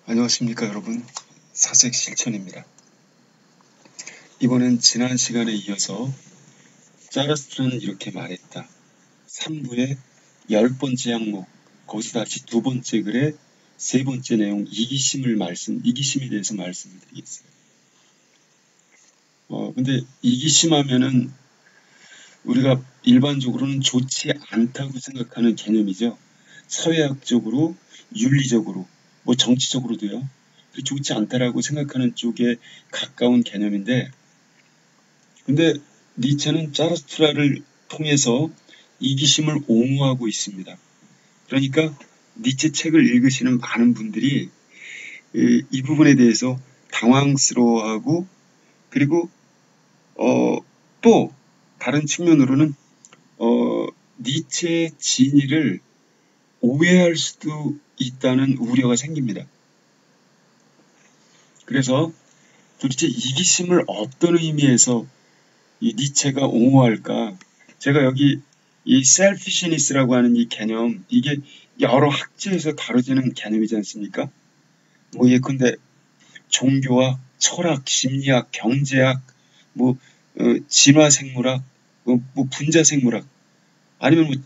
안녕하십니까 여러분, 사색실천입니다. 이번엔 지난 시간에 이어서 자라스트라는 이렇게 말했다. 3부의 10번째 항목, 거기서 다시 두 번째 글의 세 번째 내용 이기심에 대해서 말씀을 드리겠어요. 근데 이기심하면은 우리가 일반적으로는 좋지 않다고 생각하는 개념이죠. 사회학적으로, 윤리적으로, 정치적으로도요. 좋지 않다라고 생각하는 쪽에 가까운 개념인데, 근데 니체는 자라스트라를 통해서 이기심을 옹호하고 있습니다. 그러니까 니체 책을 읽으시는 많은 분들이 이 부분에 대해서 당황스러워하고, 그리고 또 다른 측면으로는 니체의 진위를 오해할 수도 있다는 우려가 생깁니다. 그래서 도대체 이기심을 어떤 의미에서 이 니체가 옹호할까? 제가 여기 이 셀피시니스라고 하는 이 개념, 이게 여러 학자에서 다뤄지는 개념이지 않습니까? 예컨대 종교학, 철학, 심리학, 경제학, 진화생물학, 분자생물학, 아니면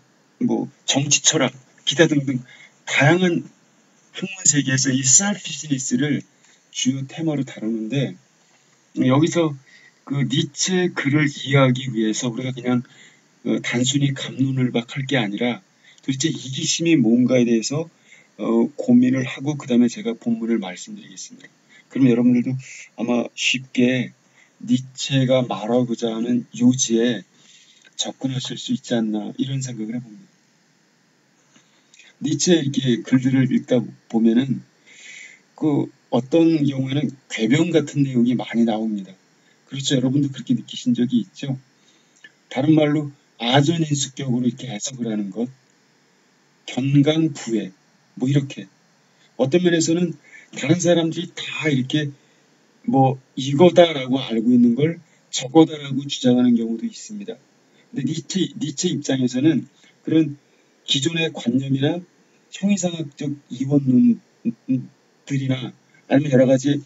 정치 철학, 기타 등등 다양한 학문 세계에서 이 셀피시니스를 주요 테마로 다루는데, 여기서 그 니체 글을 이해하기 위해서 우리가 그냥 단순히 갑론을박할 게 아니라 도대체 이기심이 뭔가에 대해서 고민을 하고 그 다음에 제가 본문을 말씀드리겠습니다. 그럼 여러분들도 아마 쉽게 니체가 말하고자 하는 요지에 접근하실 수 있지 않나 이런 생각을 해봅니다. 니체의 이렇게 글들을 읽다 보면은 어떤 경우에는 궤변 같은 내용이 많이 나옵니다. 그렇죠. 여러분도 그렇게 느끼신 적이 있죠. 다른 말로 아전인수격으로 이렇게 해석을 하는 것, 견강부회, 이렇게. 어떤 면에서는 다른 사람들이 다 이렇게 이거다라고 알고 있는 걸 저거다라고 주장하는 경우도 있습니다. 근데 니체 입장에서는 그런 기존의 관념이나 형이상학적 이원론들이나 아니면 여러 가지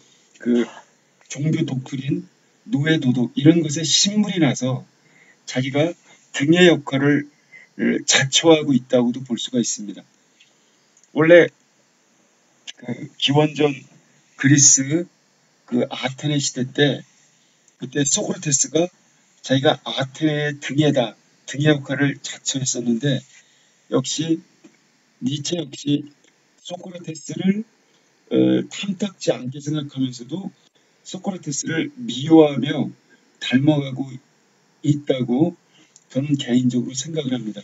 종교 독트린, 노예 도덕 이런 것에 신물이 나서 자기가 등의 역할을 자초하고 있다고도 볼 수가 있습니다. 원래 기원전 그리스 아테네 시대 때 그때 소크라테스가 자기가 아테네의 등의 역할을 자처했었는데 역시 니체 역시 소크라테스를 탐탁지 않게 생각하면서도 소크라테스를 미워하며 닮아가고 있다고 저는 개인적으로 생각을 합니다.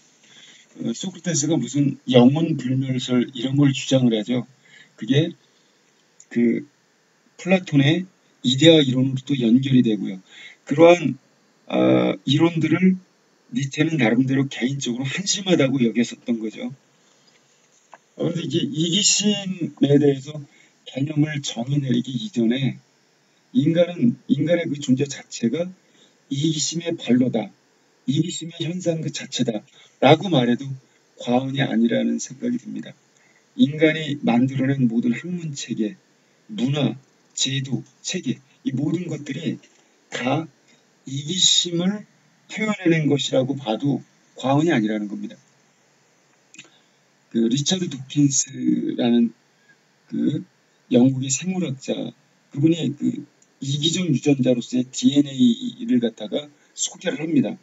소크라테스가 무슨 영혼 불멸설 이런 걸 주장을 하죠. 그게 플라톤의 이데아 이론으로도 연결이 되고요. 그러한 이론들을 니체는 나름대로 개인적으로 한심하다고 여겼었던 거죠. 그런데 이제 이기심에 대해서 개념을 정의 내리기 이전에 인간의 그 존재 자체가 이기심의 발로다. 이기심의 현상 그 자체다. 라고 말해도 과언이 아니라는 생각이 듭니다. 인간이 만들어낸 모든 학문체계, 문화, 제도, 체계 이 모든 것들이 다 이기심을 표현해낸 것이라고 봐도 과언이 아니라는 겁니다. 리처드 도킨스라는 영국의 생물학자 그분이 이기적 유전자로서의 DNA를 갖다가 소개를 합니다.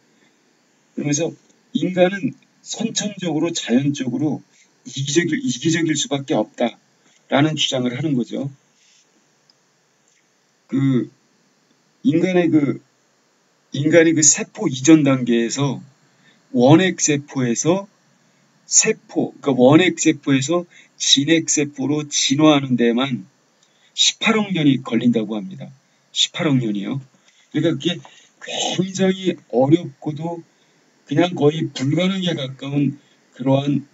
그러면서 인간은 선천적으로 자연적으로 이기적일 수밖에 없다라는 주장을 하는 거죠. 인간이 세포 이전 단계에서 원핵세포에서 원핵세포에서 진핵세포로 진화하는 데만 18억 년이 걸린다고 합니다. 18억 년이요. 그러니까 그게 굉장히 어렵고도 그냥 거의 불가능에 가까운 그러한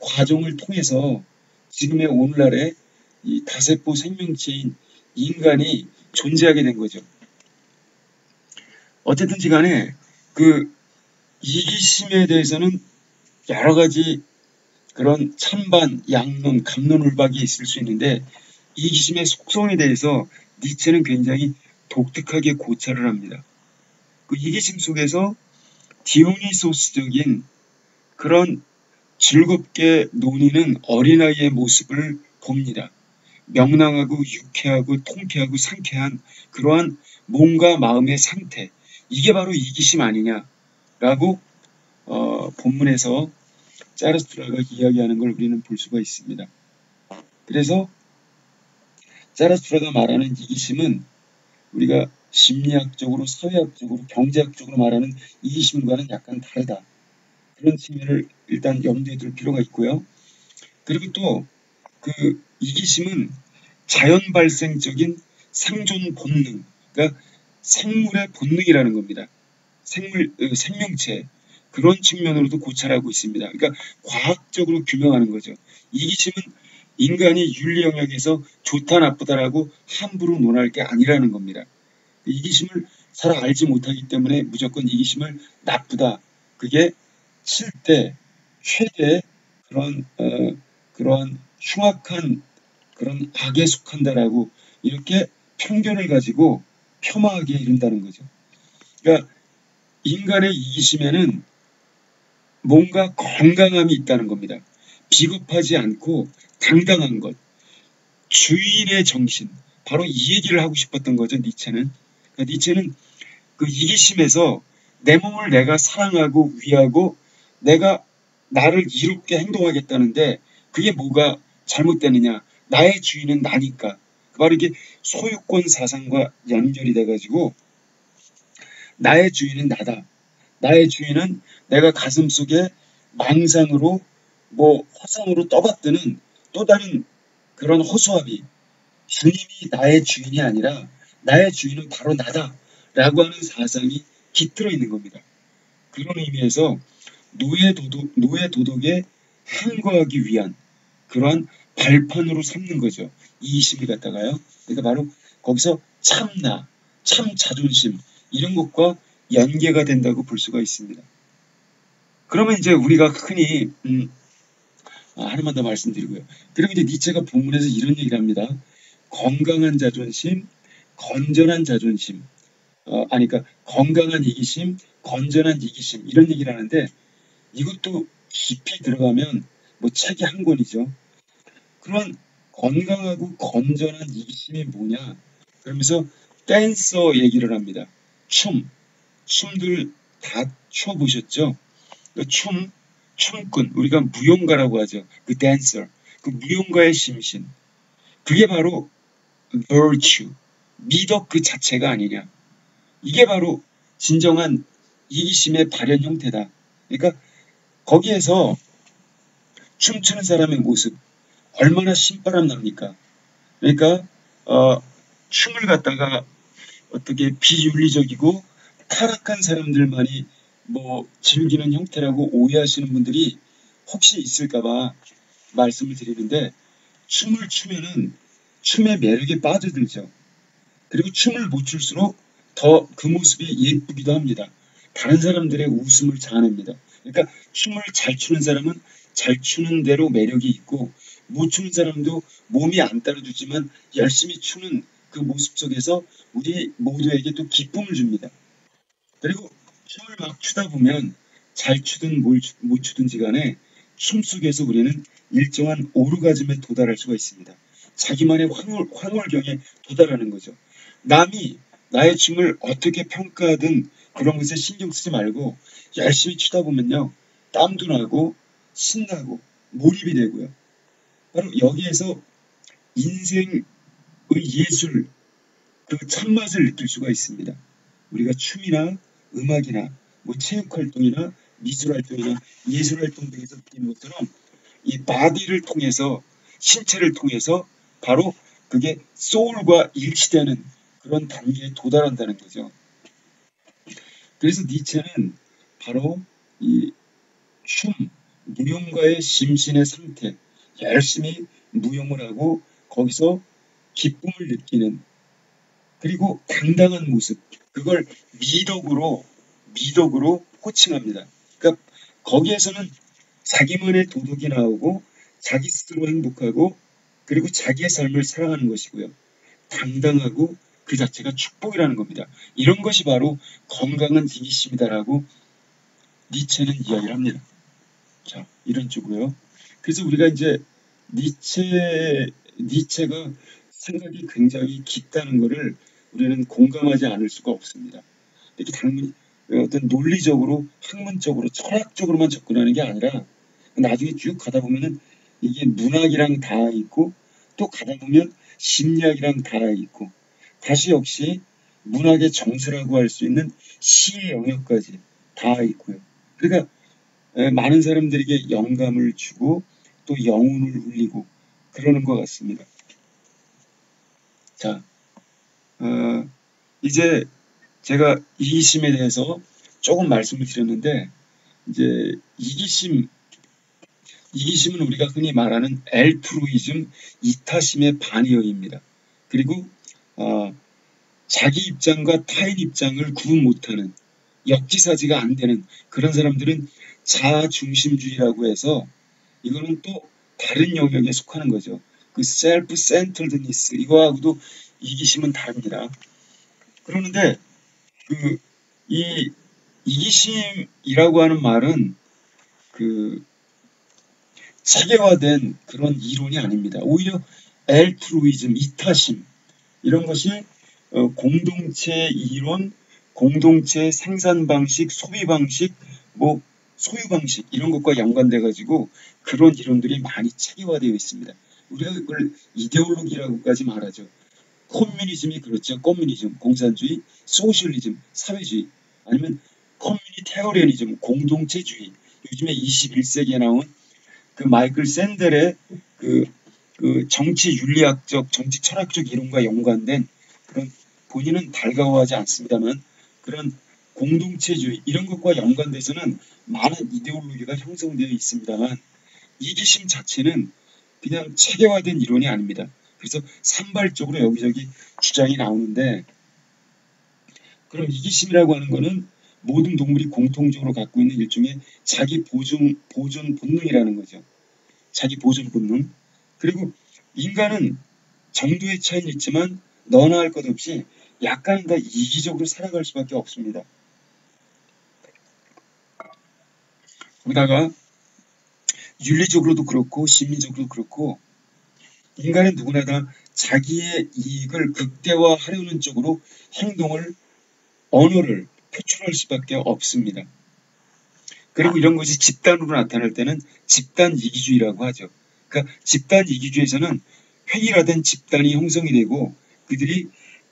과정을 통해서 지금의 오늘날의 이 다세포 생명체인 인간이 존재하게 된 거죠. 어쨌든지 간에 이기심에 대해서는 여러 가지 그런 찬반, 양론, 갑론을박이 있을 수 있는데 이기심의 속성에 대해서 니체는 굉장히 독특하게 고찰을 합니다. 그 이기심 속에서 디오니소스적인 그런 즐겁게 노니는 어린아이의 모습을 봅니다. 명랑하고 유쾌하고 통쾌하고 상쾌한 그러한 몸과 마음의 상태, 이게 바로 이기심 아니냐라고 본문에서 자라스트라가 이야기하는 걸 우리는 볼 수가 있습니다. 그래서 자라스트라가 말하는 이기심은 우리가 심리학적으로, 사회학적으로, 경제학적으로 말하는 이기심과는 약간 다르다. 그런 측면을 일단 염두에 둘 필요가 있고요. 그리고 또 그 이기심은 자연 발생적인 생존 본능, 그러니까 생물의 본능이라는 겁니다. 생명체, 그런 측면으로도 고찰하고 있습니다. 그러니까 과학적으로 규명하는 거죠. 이기심은 인간이 윤리 영역에서 좋다 나쁘다라고 함부로 논할 게 아니라는 겁니다. 이기심을 잘 알지 못하기 때문에 무조건 이기심을 나쁘다. 그게 7대 최대 그런 흉악한 그런 악에 속한다라고 이렇게 편견을 가지고 폄하하게 이른다는 거죠. 그러니까 인간의 이기심에는 뭔가 건강함이 있다는 겁니다. 비겁하지 않고 당당한 것, 주인의 정신, 바로 이 얘기를 하고 싶었던 거죠. 니체는. 그러니까 니체는 그 이기심에서 내 몸을 내가 사랑하고 위하고 내가 나를 이롭게 행동하겠다는데 그게 뭐가 잘못되느냐. 나의 주인은 나니까. 바로 이게 소유권 사상과 연결이 돼가지고 나의 주인은 나다. 나의 주인은 내가 가슴속에 망상으로 허상으로 떠받드는 또 다른 그런 허수아비. 주님이 나의 주인이 아니라 나의 주인은 바로 나다. 라고 하는 사상이 깃들어 있는 겁니다. 그런 의미에서 노예 도덕에 항거하기 위한 그러한 발판으로 삼는 거죠. 이기심을 갖다가요. 그러니까 바로 거기서 참나, 참 자존심 이런 것과 연계가 된다고 볼 수가 있습니다. 그러면 이제 우리가 흔히 하나만 더 말씀드리고요. 그리고 이제 니체가 본문에서 이런 얘기를 합니다. 건강한 자존심, 건전한 자존심, 그러니까 건강한 이기심, 건전한 이기심 이런 얘기를 하는데 이것도 깊이 들어가면 책이 한 권이죠. 그런 건강하고 건전한 이기심이 뭐냐? 그러면서 댄서 얘기를 합니다. 춤들 다 춰보셨죠? 그 춤꾼, 우리가 무용가라고 하죠. 그 댄서, 그 무용가의 심신. 그게 바로 virtue, 미덕 그 자체가 아니냐. 이게 바로 진정한 이기심의 발현 형태다. 그러니까 거기에서 춤추는 사람의 모습 얼마나 신바람 납니까? 그러니까 춤을 갖다가 어떻게 비윤리적이고 타락한 사람들만이 즐기는 형태라고 오해하시는 분들이 혹시 있을까봐 말씀을 드리는데 춤을 추면은 춤의 매력에 빠져들죠. 그리고 춤을 못 출수록 더 그 모습이 예쁘기도 합니다. 다른 사람들의 웃음을 자아냅니다. 그러니까 춤을 잘 추는 사람은 잘 추는 대로 매력이 있고 못 추는 사람도 몸이 안 따라주지만 열심히 추는 그 모습 속에서 우리 모두에게 또 기쁨을 줍니다. 그리고 춤을 막 추다 보면 잘 추든 못 추든지 간에 춤 속에서 우리는 일정한 오르가즘에 도달할 수가 있습니다. 자기만의 황홀경에 도달하는 거죠. 남이 나의 춤을 어떻게 평가하든 그런 것에 신경 쓰지 말고 열심히 추다 보면요. 땀도 나고 신나고 몰입이 되고요. 바로 여기에서 인생의 예술, 그 참맛을 느낄 수가 있습니다. 우리가 춤이나 음악이나 체육활동이나 미술활동이나 예술활동 등에서 느끼는 것처럼 이 바디를 통해서 신체를 통해서 바로 그게 소울과 일치되는 그런 단계에 도달한다는 거죠. 그래서 니체는 바로 이 무용가의 심신의 상태, 열심히 무용을 하고 거기서 기쁨을 느끼는 그리고 당당한 모습, 그걸 미덕으로 호칭합니다. 그러니까 거기에서는 자기만의 도덕이 나오고 자기 스스로 행복하고 그리고 자기의 삶을 살아가는 것이고요. 당당하고 그 자체가 축복이라는 겁니다. 이런 것이 바로 건강한 이기심이다라고 니체는 이야기를 합니다. 자, 이런 쪽으로요. 그래서 우리가 이제 니체가 생각이 굉장히 깊다는 것을 우리는 공감하지 않을 수가 없습니다. 이렇게 어떤 논리적으로, 학문적으로, 철학적으로만 접근하는 게 아니라 나중에 쭉 가다 보면은 이게 문학이랑 닿아 있고 또 가다 보면 심리학이랑 닿아 있고 다시 역시 문학의 정수라고 할 수 있는 시의 영역까지 닿아 있고요. 그러니까 많은 사람들에게 영감을 주고 또 영혼을 울리고 그러는 것 같습니다. 자, 이제 제가 이기심에 대해서 조금 말씀을 드렸는데 이제 이기심은 우리가 흔히 말하는 엘트루이즘, 이타심의 반이어입니다. 그리고 자기 입장과 타인 입장을 구분 못하는 역지사지가 안 되는 그런 사람들은 자아중심주의라고 해서 이거는 또 다른 영역에 속하는 거죠. 그 셀프-센터드니스 이거하고도 이기심은 다릅니다. 그러는데 이 이기심이라고 하는 말은 체계화된 그런 이론이 아닙니다. 오히려 엘트루이즘, 이타심 이런 것이 공동체 이론, 공동체 생산 방식, 소비 방식, 소유 방식 이런 것과 연관돼 가지고 그런 이론들이 많이 체계화되어 있습니다. 우리가 그걸 이데올로기라고까지 말하죠. 커뮤니즘이 그렇죠. 커뮤니즘, 공산주의, 소셜리즘, 사회주의 아니면 커뮤니테어리언이즘, 공동체주의. 요즘에 21세기에 나온 그 마이클 샌델의 그 정치 윤리학적, 정치 철학적 이론과 연관된 그런 본인은 달가워하지 않습니다만 그런 공동체주의 이런 것과 연관돼서는 많은 이데올로기가 형성되어 있습니다만 이기심 자체는 그냥 체계화된 이론이 아닙니다. 그래서 산발적으로 여기저기 주장이 나오는데 그럼 이기심이라고 하는 거는 모든 동물이 공통적으로 갖고 있는 일종의 자기 보존 본능이라는 거죠. 자기 보존 본능. 그리고 인간은 정도의 차이는 있지만 너나 할 것 없이 약간은 다 이기적으로 살아갈 수밖에 없습니다. 거기다가 윤리적으로도 그렇고 심리적으로도 그렇고 인간은 누구나 다 자기의 이익을 극대화하려는 쪽으로 행동을 언어를 표출할 수밖에 없습니다. 그리고 이런 것이 집단으로 나타날 때는 집단 이기주의라고 하죠. 그러니까 집단 이기주의에서는 획일화된 집단이 형성이 되고 그들이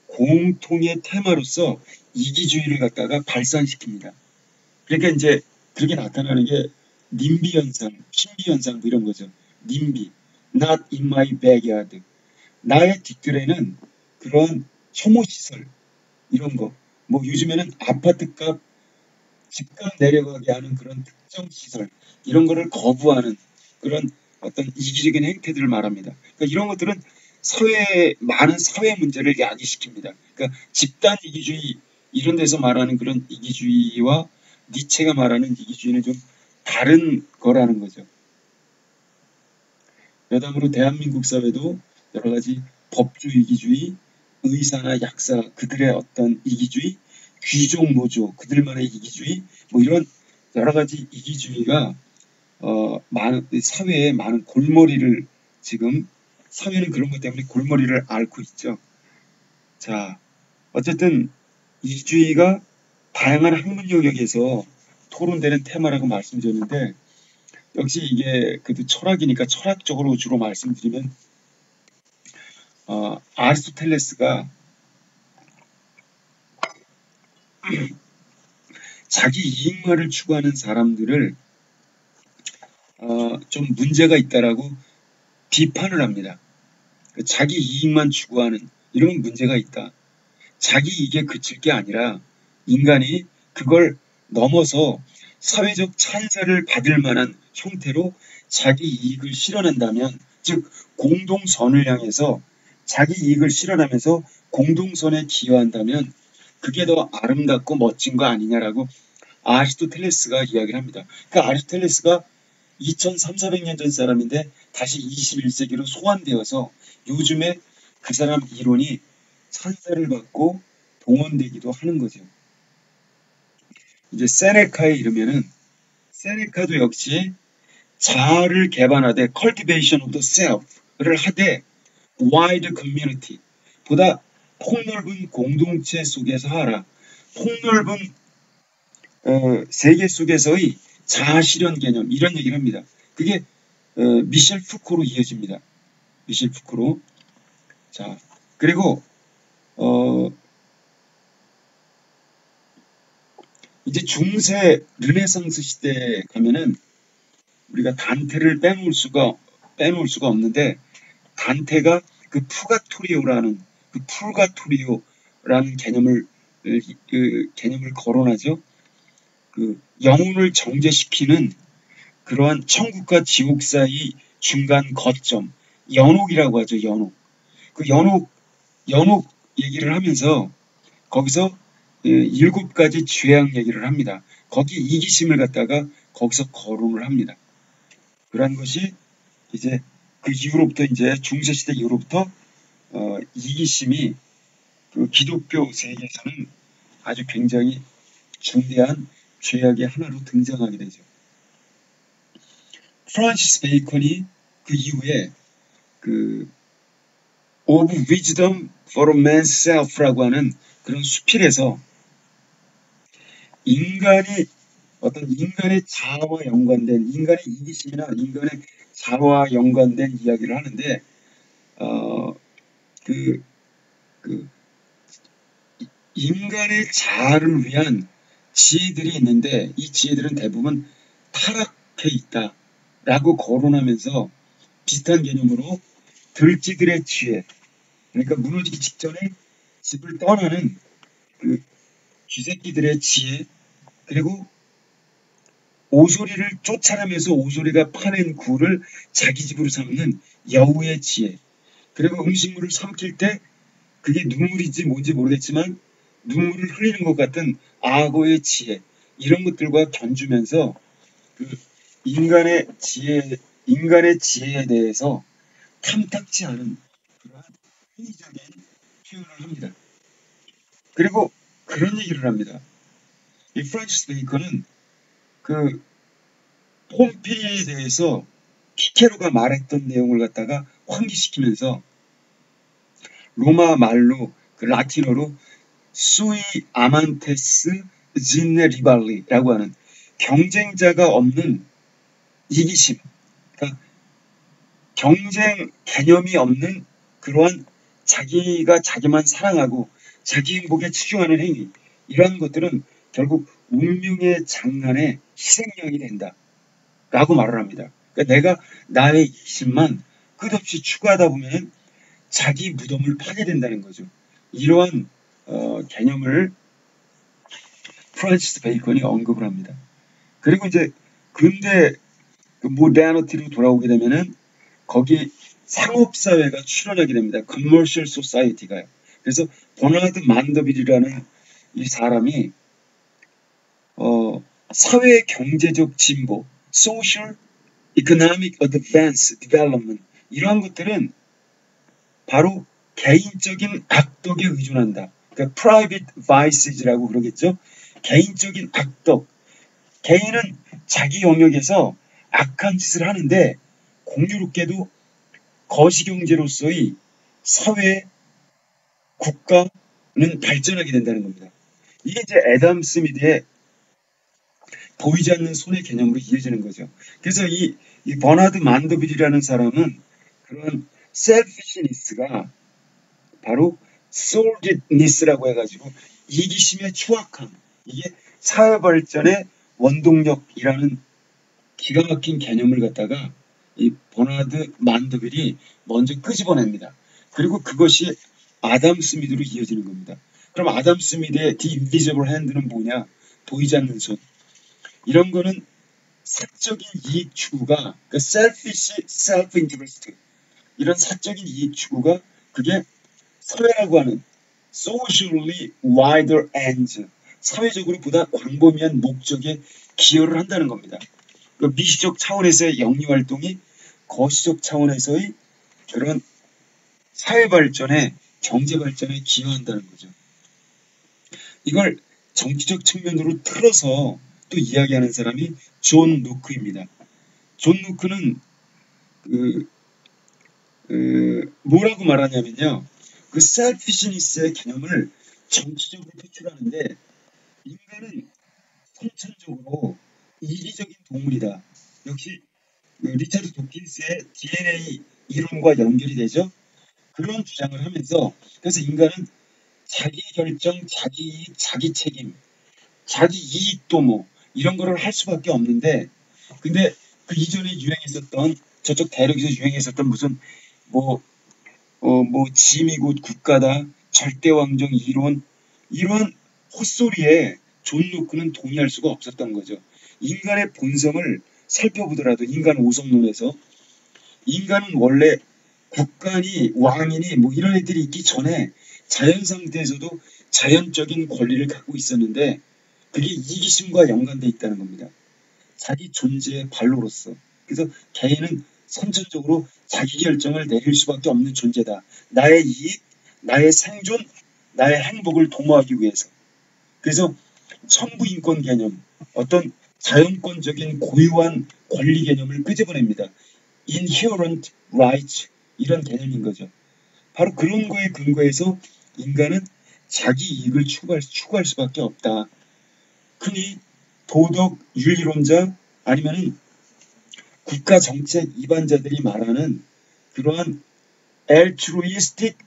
공통의 테마로서 이기주의를 갖다가 발산시킵니다. 그러니까 이제 그렇게 나타나는 게 님비 현상, 신비 현상 뭐 이런 거죠. 님비, not in my backyard. 나의 뒷뜰에는 그런 혐오시설 이런 거. 요즘에는 아파트값 집값 내려가게 하는 그런 특정 시설 이런 거를 거부하는 그런 어떤 이기적인 행태들을 말합니다. 그러니까 이런 것들은 많은 사회 문제를 야기시킵니다. 그러니까 집단 이기주의 이런 데서 말하는 그런 이기주의와 니체가 말하는 이기주의는 좀 다른 거라는 거죠. 여담으로 대한민국 사회도 여러 가지 법주 이기주의, 의사나 약사 그들의 어떤 이기주의, 귀족 노조 그들만의 이기주의 이런 여러 가지 이기주의가 사회에 많은 골머리를 지금 사회는 그런 것 때문에 골머리를 앓고 있죠. 자, 어쨌든 이기주의가 다양한 학문 영역에서 토론되는 테마라고 말씀드렸는데 역시 이게 그래도 철학이니까 철학적으로 주로 말씀드리면 아리스토텔레스가 자기 이익만을 추구하는 사람들을 좀 문제가 있다라고 비판을 합니다. 자기 이익만 추구하는 이런 문제가 있다. 자기 이익에 그칠 게 아니라 인간이 그걸 넘어서 사회적 찬사를 받을 만한 형태로 자기 이익을 실현한다면 즉 공동선을 향해서 자기 이익을 실현하면서 공동선에 기여한다면 그게 더 아름답고 멋진 거 아니냐라고 아리스토텔레스가 이야기를 합니다. 그러니까 아리스토텔레스가 2,300~400년 전 사람인데 다시 21세기로 소환되어서 요즘에 그 사람 이론이 찬사를 받고 동원되기도 하는 거죠. 이제 세네카에 이르면은 세네카도 역시 자아를 개발하되 cultivation of the self를 하되 wide community 보다 폭넓은 공동체 속에서 하라. 폭넓은 세계 속에서의 자아 실현 개념 이런 얘기를 합니다. 그게 미셸 푸코로 이어집니다. 미셸 푸코로. 자, 그리고 이제 중세 르네상스 시대에 가면은 우리가 단테를 빼놓을 수가 없는데 단테가 그 푸가토리오라는 개념을 거론하죠. 그 영혼을 정죄시키는 그러한 천국과 지옥 사이 중간 거점 연옥이라고 하죠. 연옥. 그 연옥 얘기를 하면서 거기서 7가지 죄악 얘기를 합니다. 거기 이기심을 갖다가 거기서 거론을 합니다. 그러한 것이 이제 그 이후로부터 이제 중세시대 이후로부터 이기심이 그 기독교 세계에서는 아주 굉장히 중대한 죄악의 하나로 등장하게 되죠. 프란시스 베이컨이 그 이후에 그 Of Wisdom for Man's Self라고 하는 그런 수필에서 인간의 자아와 연관된 인간의 이기심이나 인간의 자아와 연관된 이야기를 하는데 인간의 자아를 위한 지혜들이 있는데 이 지혜들은 대부분 타락해 있다라고 거론하면서 비슷한 개념으로 들쥐들의 지혜 그러니까 무너지기 직전에 집을 떠나는 그 쥐새끼들의 지혜 그리고 오소리를 쫓아내면서 오소리가 파낸 굴을 자기 집으로 삼는 여우의 지혜 그리고 음식물을 삼킬 때 그게 눈물인지 뭔지 모르겠지만 눈물을 흘리는 것 같은 악어의 지혜 이런 것들과 견주면서 그 인간의 지혜에 대해서 탐탁치 않은 그러한 회의적인 표현을 합니다. 그리고 그런 얘기를 합니다. 이 프란시스 베이컨은 그 폼페이에 대해서 키케로가 말했던 내용을 갖다가 환기시키면서 로마 말로 그 라틴어로 수이 아만테스 진네 리발리라고 하는 경쟁자가 없는 이기심, 그러니까 경쟁 개념이 없는 그러한 자기가 자기만 사랑하고 자기 행복에 치중하는 행위 이런 것들은 결국 운명의 장난의 희생양이 된다라고 말을 합니다. 그러니까 내가 나의 이기심만 끝없이 추구하다 보면 자기 무덤을 파게 된다는 거죠. 이러한 개념을 프란시스 베이컨이 언급을 합니다. 그리고 이제 근대 그 모더니티로 돌아오게 되면은 거기 상업사회가 출현하게 됩니다. Commercial Society가요. 그래서 버나드 만더빌이라는 이 사람이 사회 경제적 진보, Social Economic Advance Development 이러한 것들은 바로 개인적인 악덕에 의존한다. 그러니까 Private Vices라고 그러겠죠. 개인적인 악덕. 개인은 자기 영역에서 악한 짓을 하는데 공교롭게도 거시경제로서의 사회, 국가는 발전하게 된다는 겁니다. 이게 이제 애덤 스미드의 보이지 않는 손의 개념으로 이어지는 거죠. 그래서 이 버나드 만더빌이라는 사람은 그런 셀피시니스가 바로 솔깃니스라고 해가지고 이기심의 추악함 이게 사회 발전의 원동력이라는 기가 막힌 개념을 갖다가 이 버나드 만더빌이 먼저 끄집어냅니다. 그리고 그것이 아담 스미드로 이어지는 겁니다. 그럼 아담 스미드의 The Invisible Hand는 뭐냐? 보이지 않는 손. 이런 거는 사적인 이익 추구가 그러니까 selfish, self-interest 이런 사적인 이익 추구가 그게 사회라고 하는 socially wider ends 사회적으로 보다 광범위한 목적에 기여를 한다는 겁니다. 그 미시적 차원에서의 영리 활동이 거시적 차원에서의 그런 사회 발전에 경제 발전에 기여한다는 거죠. 이걸 정치적 측면으로 틀어서 또 이야기하는 사람이 존 노크입니다. 존 노크는 뭐라고 말하냐면요. 그 셀피시니스의 개념을 정치적으로 표출하는데 인간은 선천적으로 이기적인 동물이다. 역시 리차드 도킨스의 DNA 이론과 연결이 되죠. 그런 주장을 하면서 그래서 인간은 자기 결정, 자기 이익, 자기 책임, 자기 이익도 뭐 이런 거를 할 수밖에 없는데 근데 그 이전에 유행했었던 저쪽 대륙에서 유행했었던 무슨 뭐 짐이 곧 국가다, 절대왕정 이론 이런 헛소리에 존 노크는 동의할 수가 없었던 거죠. 인간의 본성을 살펴보더라도 인간 오성론에서 인간은 원래 국가니 왕이니 뭐 이런 애들이 있기 전에 자연 상태에서도 자연적인 권리를 갖고 있었는데 그게 이기심과 연관돼 있다는 겁니다. 자기 존재의 발로로서. 그래서 개인은 선천적으로 자기 결정을 내릴 수밖에 없는 존재다. 나의 이익, 나의 생존, 나의 행복을 도모하기 위해서. 그래서 천부인권 개념, 어떤 자연권적인 고유한 권리 개념을 끄집어냅니다. inherent rights 이런 개념인 거죠. 바로 그런 거에 근거해서 인간은 자기 이익을 추구할 수밖에 없다. 흔히 도덕 윤리론자 아니면은 국가 정책 이반자들이 말하는 그러한 altruistic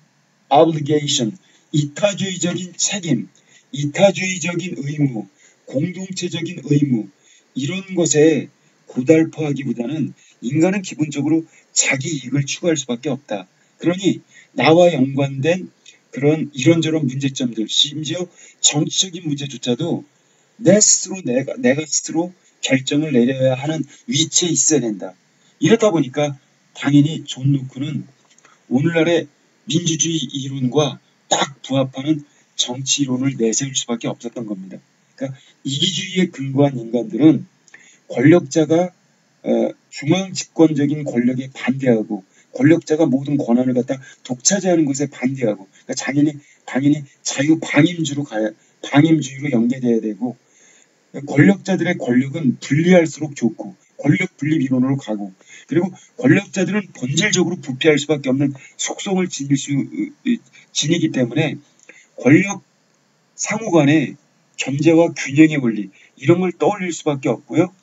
obligation, 이타주의적인 책임, 이타주의적인 의무, 공동체적인 의무 이런 것에 고달퍼하기보다는 인간은 기본적으로 자기 이익을 추구할 수밖에 없다. 그러니 나와 연관된 그런 이런저런 문제점들, 심지어 정치적인 문제조차도 내 스스로 내가 스스로 결정을 내려야 하는 위치에 있어야 된다. 이렇다 보니까 당연히 존 노크는 오늘날의 민주주의 이론과 딱 부합하는 정치 이론을 내세울 수밖에 없었던 겁니다. 그러니까 이기주의에 근거한 인간들은 권력자가 중앙 집권적인 권력에 반대하고 권력자가 모든 권한을 갖다 독차지하는 것에 반대하고 그러니까 당연히 자유 방임주의로 연계돼야 되고 권력자들의 권력은 분리할수록 좋고 권력 분립 이론으로 가고 그리고 권력자들은 본질적으로 부패할 수밖에 없는 속성을 지니기 때문에 권력 상호 간의 견제와 균형의 원리 이런 걸 떠올릴 수밖에 없고요.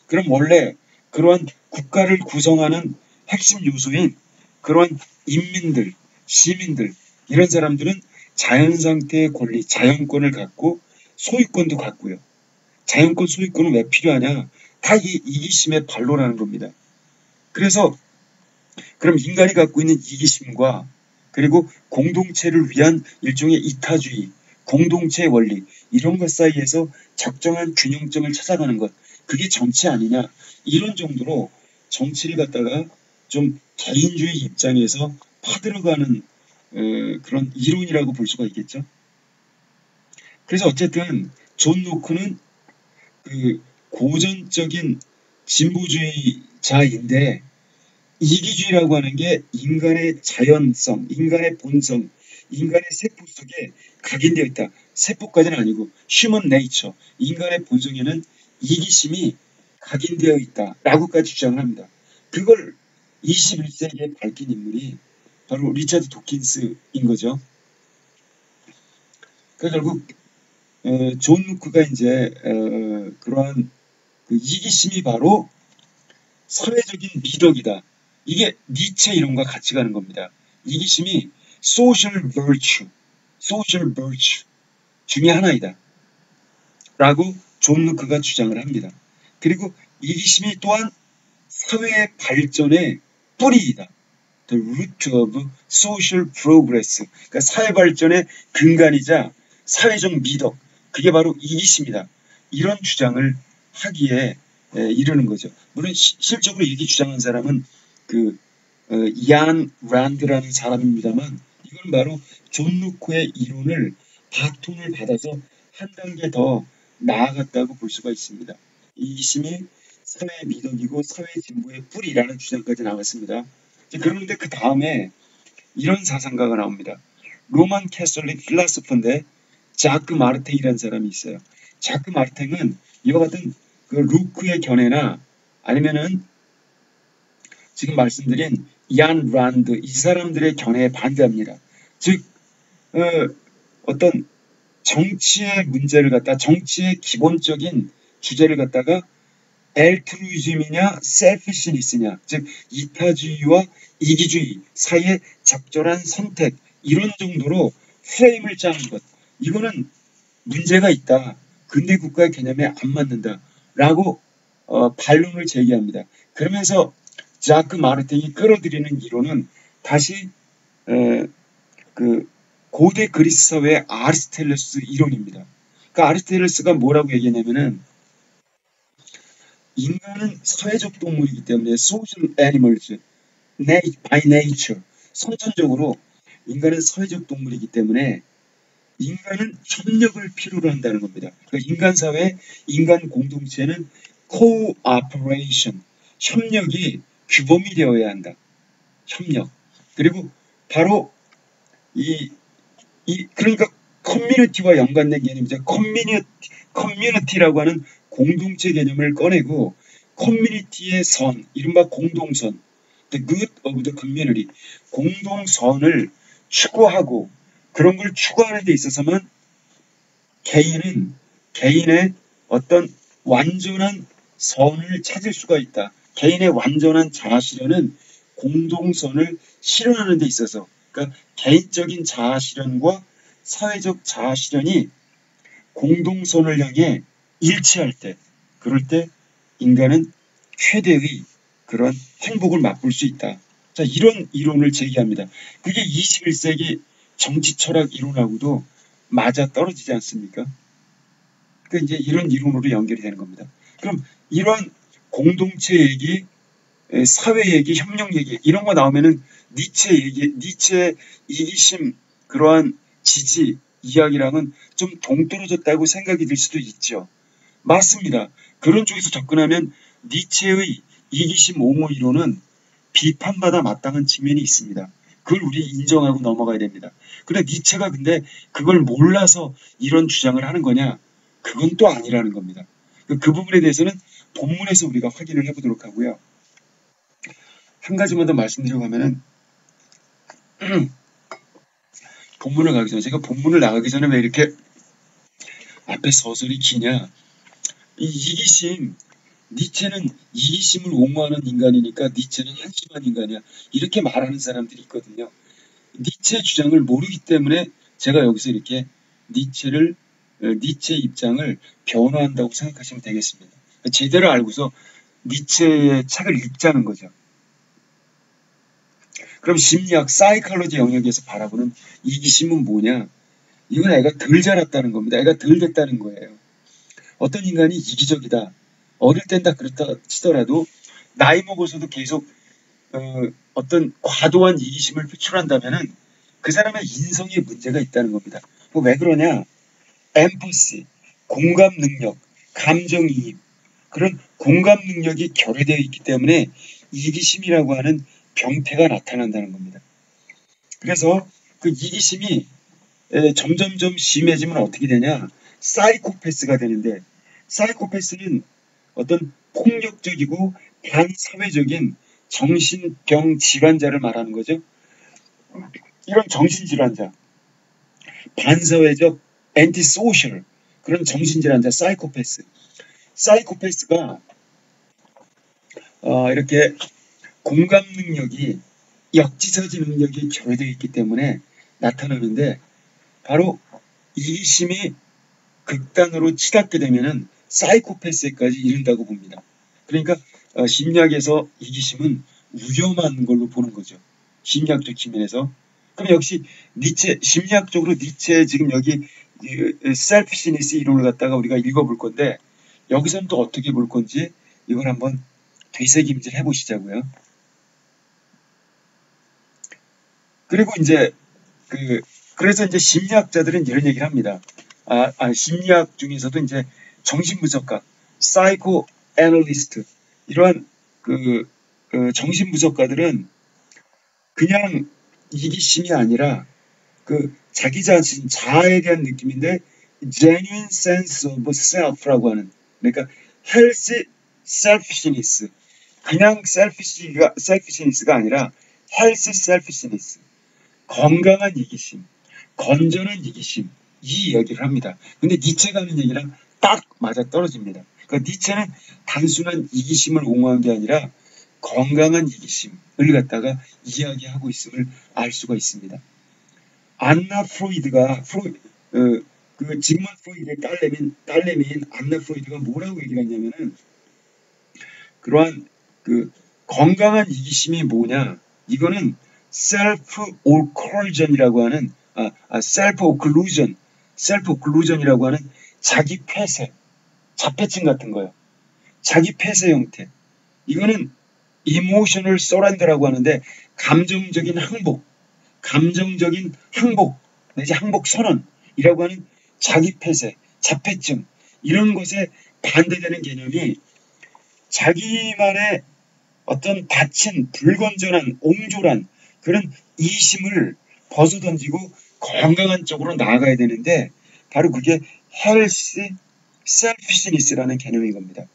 그럼 원래 그러한 국가를 구성하는 핵심 요소인 그러한 인민들, 시민들 이런 사람들은 자연 상태의 권리, 자연권을 갖고 소유권도 갖고요. 자연권, 소유권은 왜 필요하냐? 다 이기심의 발로라는 겁니다. 그래서 그럼 인간이 갖고 있는 이기심과 그리고 공동체를 위한 일종의 이타주의, 공동체의 원리 이런 것 사이에서 적정한 균형점을 찾아가는 것 그게 정치 아니냐 이런 정도로 정치를 갖다가 좀 개인주의 입장에서 파들어가는 그런 이론이라고 볼 수가 있겠죠. 그래서 어쨌든 존 노크는 그 고전적인 진보주의자인데 이기주의라고 하는 게 인간의 자연성, 인간의 본성, 인간의 세포 속에 각인되어 있다. 세포까지는 아니고 human nature, 인간의 본성에는 이기심이 각인되어 있다라고까지 주장을 합니다. 그걸 21세기에 밝힌 인물이 바로 리차드 도킨스인 거죠. 그러니까 결국 존 루크가 이제 그러한 그 이기심이 바로 사회적인 미덕이다. 이게 니체 이론과 같이 가는 겁니다. 이기심이 social virtue 중에 하나이다. 라고 존 루크가 주장을 합니다. 그리고 이기심이 또한 사회의 발전의 뿌리이다. The root of social progress. 그러니까 사회 발전의 근간이자 사회적 미덕. 그게 바로 이기심이다. 이런 주장을 하기에 이르는 거죠. 물론 실적으로 이렇게 주장한 사람은 이안 란드라는 사람입니다만 이건 바로 존 루크의 이론을 바톤을 받아서 한 단계 더 나아갔다고 볼 수가 있습니다. 이기심이 사회의 미덕이고 사회 진보의 뿌리라는 주장까지 나왔습니다. 그런데 그 다음에 이런 사상가가 나옵니다. 로만 캐톨릭 필라소퍼인데 자크 마르탱이라는 사람이 있어요. 자크 마르탱은 이와 같은 그 루크의 견해나 아니면은 지금 말씀드린 이안 란드 이 사람들의 견해에 반대합니다. 즉 어떤 정치의 문제를 갖다 정치의 기본적인 주제를 갖다가 엘트루이즘이냐 셀피시니스냐 즉 이타주의와 이기주의 사이의 적절한 선택 이런 정도로 프레임을 짜는 것 이거는 문제가 있다. 근대 국가의 개념에 안 맞는다. 라고 반론을 제기합니다. 그러면서 자크 마르탱이 끌어들이는 이론은 다시 그 고대 그리스 사회의 아리스토텔레스 이론입니다. 그 아리스토텔레스가 뭐라고 얘기하냐면은 인간은 사회적 동물이기 때문에 social animals by nature 선천적으로 인간은 사회적 동물이기 때문에 인간은 협력을 필요로 한다는 겁니다. 그러니까 인간 사회, 인간 공동체는 cooperation, 협력이 규범이 되어야 한다. 협력. 그리고 바로 그러니까 커뮤니티와 연관된 개념이죠. 커뮤니티라고 하는 공동체 개념을 꺼내고 커뮤니티의 선, 이른바 공동선, the good of the community, 공동선을 추구하고 그런 걸 추구하는 데 있어서만 개인은 개인의 어떤 완전한 선을 찾을 수가 있다. 개인의 완전한 자아실현은 공동선을 실현하는 데 있어서 그러니까 개인적인 자아실현과 사회적 자아실현이 공동선을 향해 일치할 때 그럴 때 인간은 최대의 그런 행복을 맛볼 수 있다. 자, 이런 이론을 제기합니다. 그게 21세기 정치 철학 이론하고도 맞아 떨어지지 않습니까? 그러니까 이제 이런 이론으로 연결이 되는 겁니다. 그럼 이런 공동체 얘기, 사회 얘기, 협력 얘기 이런 거 나오면은 니체 얘기, 니체의 이기심 그러한 지지 이야기랑은 좀 동떨어졌다고 생각이 들 수도 있죠. 맞습니다. 그런 쪽에서 접근하면 니체의 이기심 옹호 이론은 비판받아 마땅한 측면이 있습니다. 그걸 우리 인정하고 넘어가야 됩니다. 그런데 니체가 근데 그걸 몰라서 이런 주장을 하는 거냐? 그건 또 아니라는 겁니다. 그 부분에 대해서는 본문에서 우리가 확인을 해보도록 하고요. 한 가지만 더 말씀드리고 하면은 본문을 가기 전에 제가 본문을 나가기 전에 왜 이렇게 앞에 서술이 기냐? 이 이기심 니체는 이기심을 옹호하는 인간이니까 니체는 한심한 인간이야. 이렇게 말하는 사람들이 있거든요. 니체의 주장을 모르기 때문에 제가 여기서 이렇게 니체의 입장을 변화한다고 생각하시면 되겠습니다. 제대로 알고서 니체의 책을 읽자는 거죠. 그럼 심리학, 사이컬러지 영역에서 바라보는 이기심은 뭐냐? 이건 애가 덜 자랐다는 겁니다. 애가 덜 됐다는 거예요. 어떤 인간이 이기적이다. 어릴 땐 다 그렇다 치더라도 나이 먹어서도 계속 어떤 과도한 이기심을 표출한다면은 그 사람의 인성에 문제가 있다는 겁니다. 왜 그러냐? 엠퍼시, 공감 능력, 감정이입 그런 공감 능력이 결여되어 있기 때문에 이기심이라고 하는 병태가 나타난다는 겁니다. 그래서 그 이기심이 점점점 심해지면 어떻게 되냐? 사이코패스가 되는데 사이코패스는 어떤 폭력적이고 반사회적인 정신병 질환자를 말하는 거죠. 이런 정신질환자, 반사회적 엔티소셜 그런 정신질환자 사이코패스. 사이코패스가 이렇게 공감 능력이 역지사지 능력이 결여되어 있기 때문에 나타나는데 바로 이기심이 극단으로 치닫게 되면은 사이코패스까지 이른다고 봅니다. 그러니까 심리학에서 이기심은 위험한 걸로 보는 거죠. 심리학적 측면에서. 그럼 역시 니체, 심리학적으로 니체 지금 여기 셀피시니스 이론을 갖다가 우리가 읽어볼 건데 여기서는 또 어떻게 볼 건지 이걸 한번 되새김질 해보시자고요. 그리고 이제 그래서 이제 심리학자들은 이런 얘기를 합니다. 심리학 중에서도 이제 정신분석가, 사이코 애널리스트, 이러한 정신분석가들은 그냥 이기심이 아니라 자기 자신, 자아에 대한 느낌인데 genuine sense of self라고 하는, 그러니까 healthy selfishness, 그냥 selfishness가 아니라 healthy selfishness, 건강한 이기심, 건전한 이기심, 이 이야기를 합니다. 근데 니체가 하는 얘기랑 딱 맞아떨어집니다. 그러니까 니체는 단순한 이기심을 옹호한 게 아니라 건강한 이기심을 갖다가 이야기하고 있음을 알 수가 있습니다. 안나 프로이드가 지그먼트 프로이드의 딸내미인 안나 프로이드가 뭐라고 얘기를 했냐면은, 그러한 건강한 이기심이 뭐냐, 이거는 셀프 오클루전이라고 하는 셀프 오클루전이라고 하는 자기 폐쇄, 자폐증 같은 거예요. 자기 폐쇄 형태. 이거는 이모셔널 서렌더라고 하는데 감정적인 항복 내지 항복 선언이라고 하는 자기 폐쇄, 자폐증, 이런 것에 반대되는 개념이 자기만의 어떤 닫힌 불건전한 옹졸한 그런 이심을 벗어던지고 건강한 쪽으로 나아가야 되는데, 바로 그게 healthy selfishness라는 개념인 겁니다.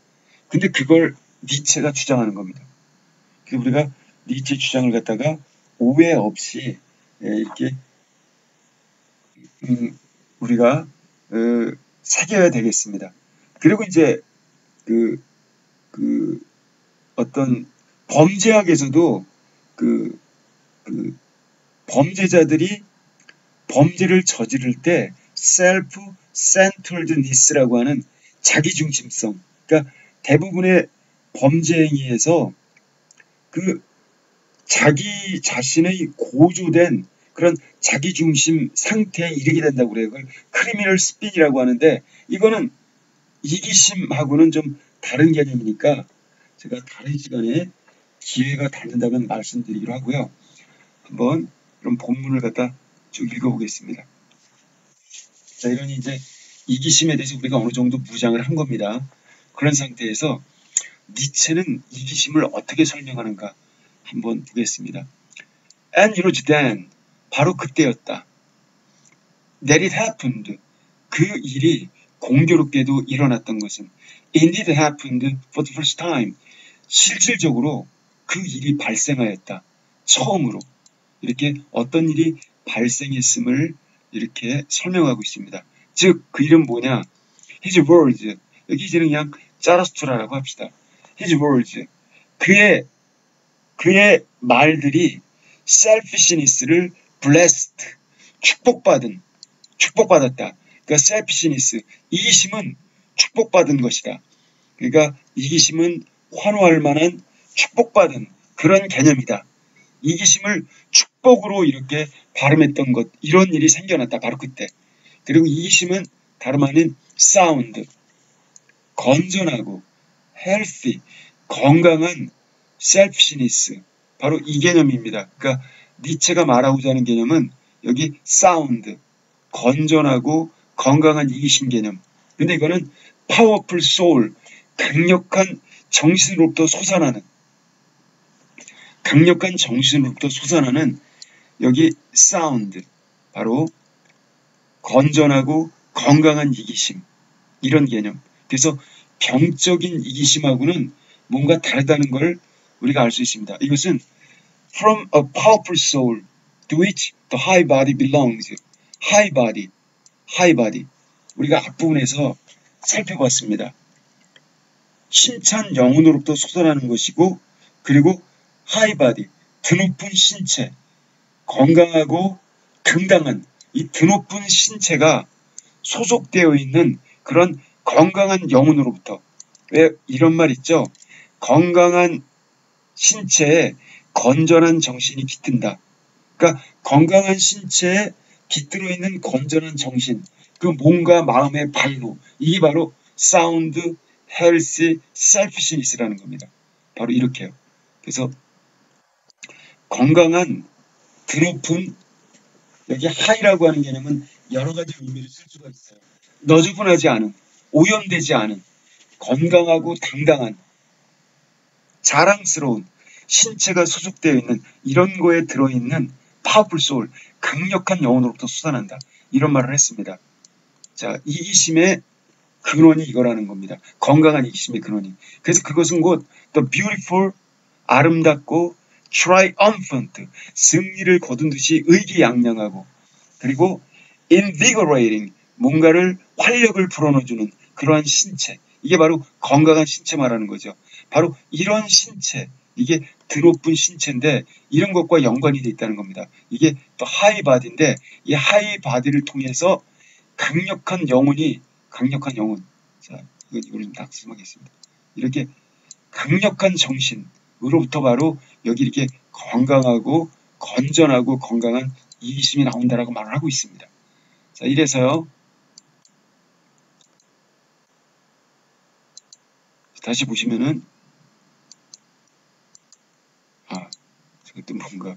근데 그걸 니체가 주장하는 겁니다. 그래서 우리가 니체 주장을 갖다가 오해 없이 이렇게 우리가 새겨야 되겠습니다. 그리고 이제 어떤 범죄학에서도 범죄자들이 범죄를 저지를 때 셀프 센터드니스라고 하는 자기중심성, 그러니까 대부분의 범죄 행위에서 자기 자신의 고조된 그런 자기중심 상태에 이르게 된다고 그래요. 그걸 크리미널 스핀이라고 하는데, 이거는 이기심하고는 좀 다른 개념이니까 제가 다른 시간에 기회가 닿는다면 말씀드리기로 하고요. 한번 그럼 본문을 갖다 쭉 읽어보겠습니다. 자, 이런 이제 이기심에 대해서 우리가 어느 정도 무장을 한 겁니다. 그런 상태에서 니체는 이기심을 어떻게 설명하는가 한번 보겠습니다. And then, 바로 그때였다. That it happened, 그 일이 공교롭게도 일어났던 것은 indeed happened for the first time, 실질적으로 그 일이 발생하였다. 처음으로 이렇게 어떤 일이 발생했음을 이렇게 설명하고 있습니다. 즉, 그 일은 뭐냐? His words, 여기 이제는 그냥 짜라스투라라고 합시다. His words, 그의 말들이 selfishness를 blessed, 축복받았다. 그러니까 selfishness, 이기심은 축복받은 것이다. 그러니까 이기심은 환호할 만한 축복받은 그런 개념이다. 이기심을 축복으로 이렇게 발음했던 것, 이런 일이 생겨났다. 바로 그때. 그리고 이기심은 다름 아닌 sound, 건전하고 healthy, 건강한 selfishness, 바로 이 개념입니다. 그러니까 니체가 말하고자 하는 개념은 여기 sound, 건전하고 건강한 이기심 개념. 근데 이거는 powerful soul, 강력한 정신으로부터 솟아나는 여기 sound, 바로 건전하고 건강한 이기심, 이런 개념. 그래서 병적인 이기심하고는 뭔가 다르다는 걸 우리가 알 수 있습니다. 이것은 from a powerful soul to which the high body belongs. high body. 우리가 앞부분에서 살펴봤습니다. 신찬 영혼으로부터 솟아나는 것이고, 그리고 high body, 드높은 신체, 건강하고 당당한 이 드높은 신체가 소속되어 있는 그런 건강한 영혼으로부터. 왜 이런 말 있죠? 건강한 신체에 건전한 정신이 깃든다. 그러니까 건강한 신체에 깃들어 있는 건전한 정신, 그 몸과 마음의 발로, 이게 바로 sound, healthy, selfishness라는 겁니다. 바로 이렇게요. 그래서 건강한, 드높은, 여기 high라고 하는 개념은 여러 가지 의미를 쓸 수가 있어요. 너저분하지 않은, 오염되지 않은, 건강하고 당당한, 자랑스러운 신체가 소속되어 있는 이런 거에 들어있는 파워풀 소울, 강력한 영혼으로부터 솟아난다. 이런 말을 했습니다. 자, 이기심의 근원이 이거라는 겁니다. 건강한 이기심의 근원이. 그래서 그것은 곧 the beautiful, 아름답고 triumphant, 승리를 거둔 듯이 의기양양하고, 그리고 invigorating, 뭔가를 활력을 불어넣어주는 그러한 신체. 이게 바로 건강한 신체 말하는 거죠. 바로 이런 신체, 이게 드높은 신체인데 이런 것과 연관이 돼 있다는 겁니다. 이게 또 하이바디인데 이 하이바디를 통해서 강력한 영혼이, 강력한 영혼. 자, 이걸 좀 낙심하겠습니다. 이렇게 강력한 정신으로부터 바로 여기 이렇게 건강하고 건전하고 건강한 이기심이 나온다라고 말을 하고 있습니다. 자, 이래서요. 다시 보시면은 저것도 뭔가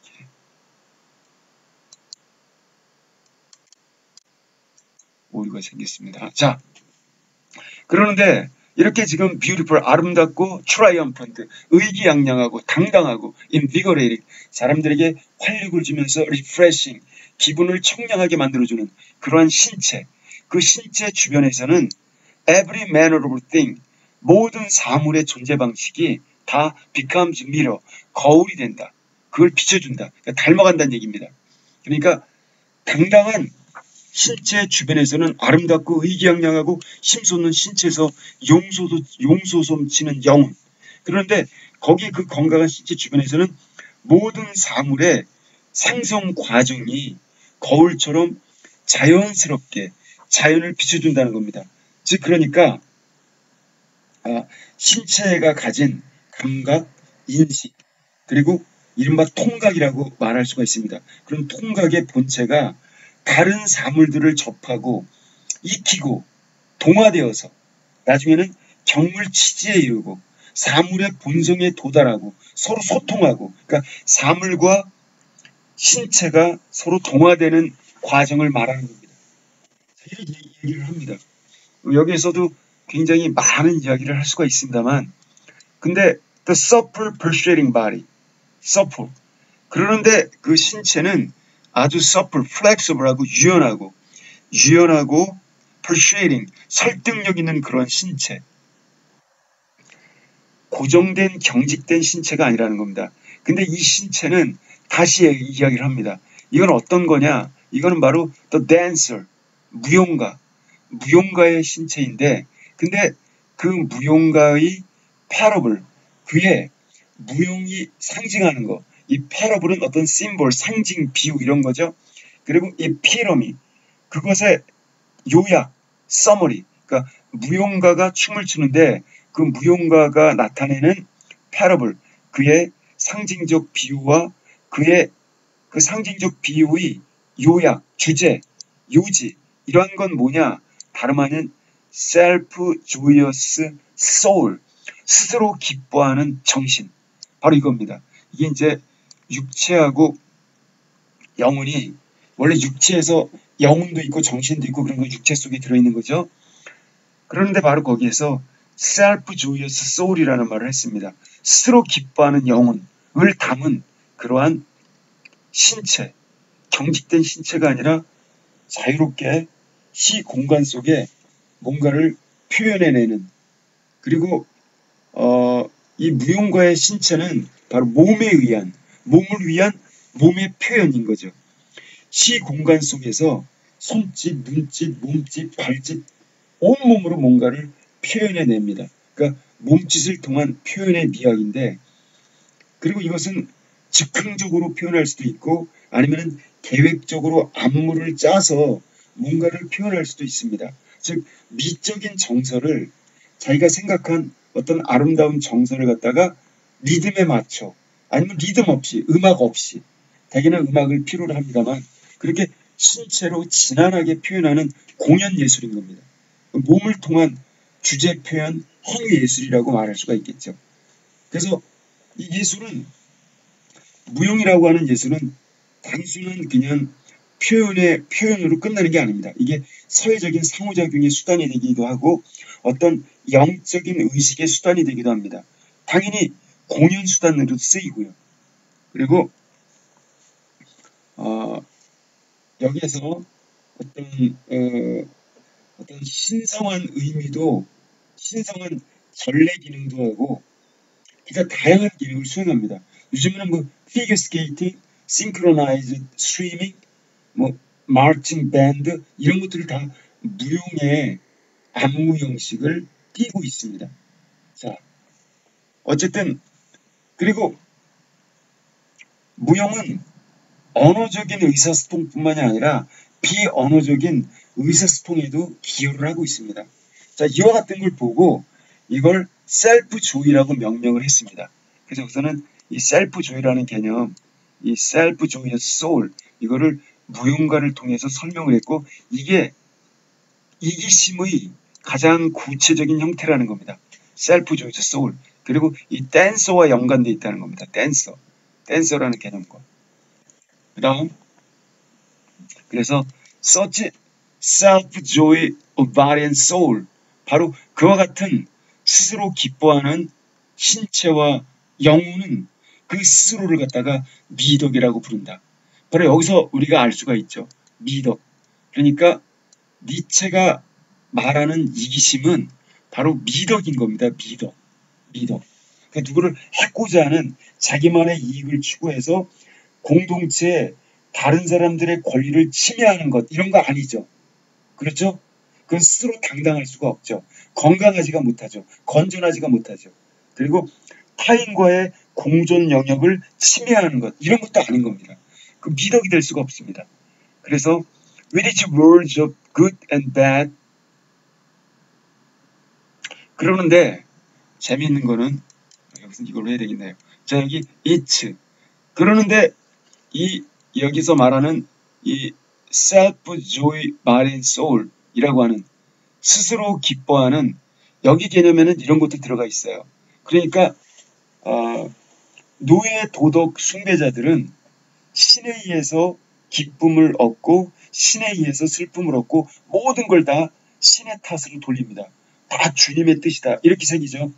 이렇게 오류가 생겼습니다. 자, 그러는데 이렇게 지금 beautiful, 아름답고 triumphant, 의기양양하고 당당하고 invigorating, 사람들에게 활력을 주면서 refreshing, 기분을 청량하게 만들어주는 그러한 신체, 그 신체 주변에서는 every manner of thing, 모든 사물의 존재 방식이 다 becomes mirror, 거울이 된다. 그걸 비춰준다. 그러니까 닮아간다는 얘기입니다. 그러니까 당당한 신체 주변에서는 아름답고 의기양양하고 힘솟는 신체에서 용솟음치는 영혼. 그런데 거기 그 건강한 신체 주변에서는 모든 사물의 생성 과정이 거울처럼 자연스럽게 자연을 비춰준다는 겁니다. 즉 그러니까 신체가 가진 감각, 인식, 그리고 이른바 통각이라고 말할 수가 있습니다. 그런 통각의 본체가 다른 사물들을 접하고 익히고 동화되어서 나중에는 경물치지에 이르고 사물의 본성에 도달하고 서로 소통하고, 그러니까 사물과 신체가 서로 동화되는 과정을 말하는 겁니다. 이런 얘기를 합니다. 여기에서도 굉장히 많은 이야기를 할 수가 있습니다만, 근데 the supple persuading body, supple. 그러는데 그 신체는 아주 supple, flexible하고 유연하고 persuading, 설득력 있는 그런 신체. 고정된 경직된 신체가 아니라는 겁니다. 근데 이 신체는 다시 이야기를 합니다. 이건 어떤 거냐? 이거는 바로 the dancer, 무용가의 신체인데, 근데 그 무용가의 parable, 그의 무용이 상징하는 거, 이 parable은 어떤 심볼, 상징, 비유 이런 거죠. 그리고 이 피라미, 그것의 요약, 서머리, 그러니까 무용가가 춤을 추는데 그 무용가가 나타내는 parable, 그의 상징적 비유와 그의 그 상징적 비유의 요약, 주제, 요지, 이런 건 뭐냐? 다름 아닌 self-joyous soul, 스스로 기뻐하는 정신. 바로 이겁니다. 이게 이제 육체하고 영혼이, 원래 육체에서 영혼도 있고 정신도 있고 그런 건 육체 속에 들어있는 거죠. 그런데 바로 거기에서 self-joyous soul이라는 말을 했습니다. 스스로 기뻐하는 영혼을 담은 그러한 신체, 경직된 신체가 아니라 자유롭게 시 공간 속에 뭔가를 표현해내는, 그리고 이 무용가의 신체는 바로 몸을 위한 몸의 표현인 거죠. 시 공간 속에서 손짓, 눈짓, 몸짓, 발짓, 온몸으로 뭔가를 표현해냅니다. 그러니까 몸짓을 통한 표현의 미학인데, 그리고 이것은 즉흥적으로 표현할 수도 있고 아니면 계획적으로 안무를 짜서 뭔가를 표현할 수도 있습니다. 즉 미적인 정서를, 자기가 생각한 어떤 아름다운 정서를 갖다가 리듬에 맞춰, 아니면 리듬 없이, 음악 없이, 대개는 음악을 필요로 합니다만 그렇게 신체로 진안하게 표현하는 공연 예술인 겁니다. 몸을 통한 주제 표현, 행위 예술이라고 말할 수가 있겠죠. 그래서 이 예술은, 무용이라고 하는 예술은 단순한 그냥 표현으로 끝나는 게 아닙니다. 이게 사회적인 상호작용의 수단이 되기도 하고 어떤 영적인 의식의 수단이 되기도 합니다. 당연히 공연 수단으로도 쓰이고요. 그리고 여기에서 어떤 신성한 의미도, 신성한 전래 기능도 하고 기타 다양한 기능을 수행합니다. 요즘에는 뭐 피겨 스케이팅, 싱크로나이즈 스트리밍, 뭐 마르칭 밴드 이런 것들을 다 무용의 안무 형식을 띄고 있습니다. 자, 어쨌든 그리고 무용은 언어적인 의사소통뿐만이 아니라 비언어적인 의사소통에도 기여를 하고 있습니다. 자, 이와 같은 걸 보고 이걸 셀프 조이라고 명명을 했습니다. 그래서 여기서는 이 셀프 조이라는 개념, 이 셀프 조이의 소울, 이거를 무용가를 통해서 설명을 했고, 이게 이기심의 가장 구체적인 형태라는 겁니다. 셀프 조이의 소울. 그리고 이 댄서와 연관되어 있다는 겁니다. 댄서라는 개념과. 그 다음, 그래서 such self-joy of body and soul, 바로 그와 같은 스스로 기뻐하는 신체와 영혼은 그 스스로를 갖다가 미덕이라고 부른다. 바로 여기서 우리가 알 수가 있죠. 미덕. 그러니까 니체가 말하는 이기심은 바로 미덕인 겁니다. 미덕. 그러니까 누구를 해코자 하는 자기만의 이익을 추구해서 공동체에 다른 사람들의 권리를 침해하는 것, 이런 거 아니죠. 그렇죠? 그건 스스로 당당할 수가 없죠. 건강하지가 못하죠. 건전하지가 못하죠. 그리고 타인과의 공존 영역을 침해하는 것, 이런 것도 아닌 겁니다. 그 미덕이 될 수가 없습니다. 그래서 which words of good and bad, 그러는데 재미있는 거는 여기서 이걸로 해야 되겠네요. 자, 여기 it, 그러는데 이 여기서 말하는 이 self-joy, body and soul 이라고 하는 스스로 기뻐하는, 여기 개념에는 이런 것도 들어가 있어요. 그러니까 노예 도덕 숭배자들은 신에 의해서 기쁨을 얻고 신에 의해서 슬픔을 얻고 모든 걸 다 신의 탓으로 돌립니다. 다 주님의 뜻이다, 이렇게 새기죠.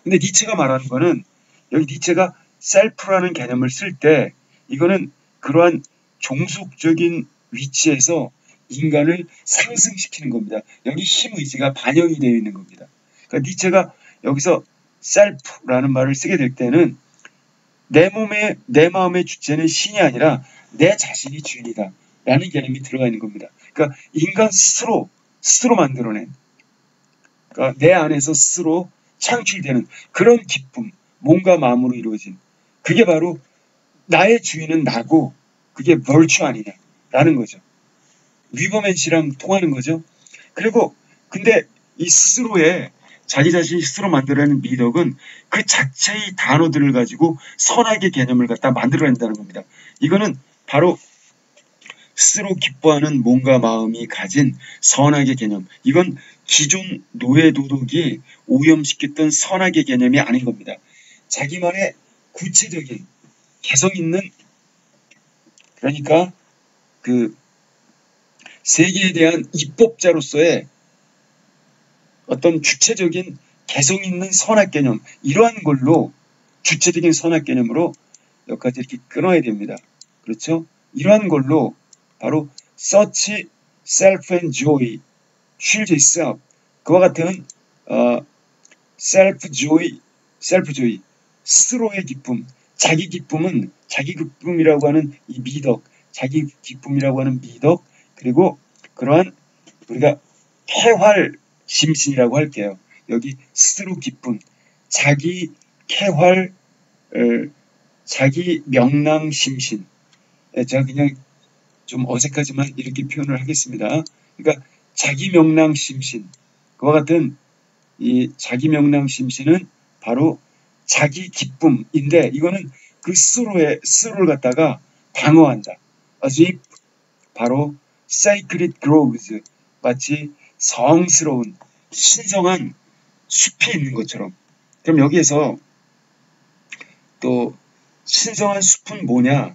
근데 니체가 말하는 거는, 여기 니체가 셀프라는 개념을 쓸 때 이거는 그러한 종속적인 위치에서 인간을 상승시키는 겁니다. 여기 힘의지가 반영이 되어 있는 겁니다. 그러니까 니체가 여기서 셀프라는 말을 쓰게 될 때는 내 마음의 주체는 신이 아니라 내 자신이 주인이다 라는 개념이 들어가 있는 겁니다. 그러니까 인간 스스로 만들어낸, 그러니까 내 안에서 스스로 창출되는 그런 기쁨, 몸과 마음으로 이루어진, 그게 바로 나의 주인은 나고 그게 벌추 아니냐라는 거죠. 위버맨씨랑 통하는 거죠. 그리고 근데 이 스스로의, 자기 자신이 스스로 만들어내는 미덕은 그 자체의 단어들을 가지고 선악의 개념을 갖다 만들어낸다는 겁니다. 이거는 바로 스스로 기뻐하는 몸과 마음이 가진 선악의 개념, 이건 기존 노예 도덕이 오염시켰던 선악의 개념이 아닌 겁니다. 자기만의 구체적인 개성 있는, 그러니까 그 세계에 대한 입법자로서의 어떤 주체적인 개성 있는 선악 개념, 이러한 걸로 주체적인 선악 개념으로 여기까지 이렇게 끊어야 됩니다. 그렇죠? 이러한 걸로 바로 such self and joy, shield itself, 그와 같은 self joy, 스스로의 기쁨, 자기 기쁨이라고 하는 이 미덕, 자기 기쁨이라고 하는 미덕, 그리고 그러한 우리가 쾌활 심신이라고 할게요. 여기 스스로 기쁨, 자기 쾌활, 자기 명랑 심신. 제가 그냥 좀 어색하지만 이렇게 표현을 하겠습니다. 그러니까 자기 명랑 심신, 그와 같은 이 자기 명랑 심신은 바로 자기 기쁨인데, 이거는 그 스스로를 갖다가 방어한다. as if, 바로 sacred groves, 마치 성스러운 신성한 숲이 있는 것처럼. 그럼 여기에서 또 신성한 숲은 뭐냐?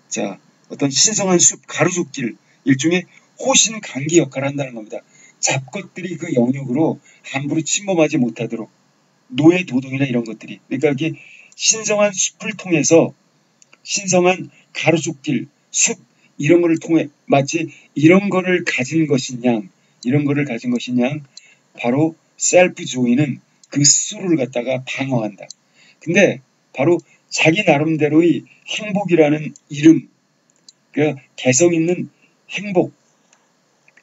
자, 어떤 신성한 숲, 가로수길, 일종의 호신 감기 역할을 한다는 겁니다. 잡것들이 그 영역으로 함부로 침범하지 못하도록 노예 도덕이나 이런 것들이, 그러니까 이게 신성한 숲을 통해서 신성한 가로수길, 숲 이런 거를 통해 마치 이런 거를 가진 것인 양, 이런 거를 가진 것인 양 바로 셀프 조이는 그 스스로를 갖다가 방어한다. 근데 바로 자기 나름대로의 행복이라는 이름, 그 개성 있는 행복,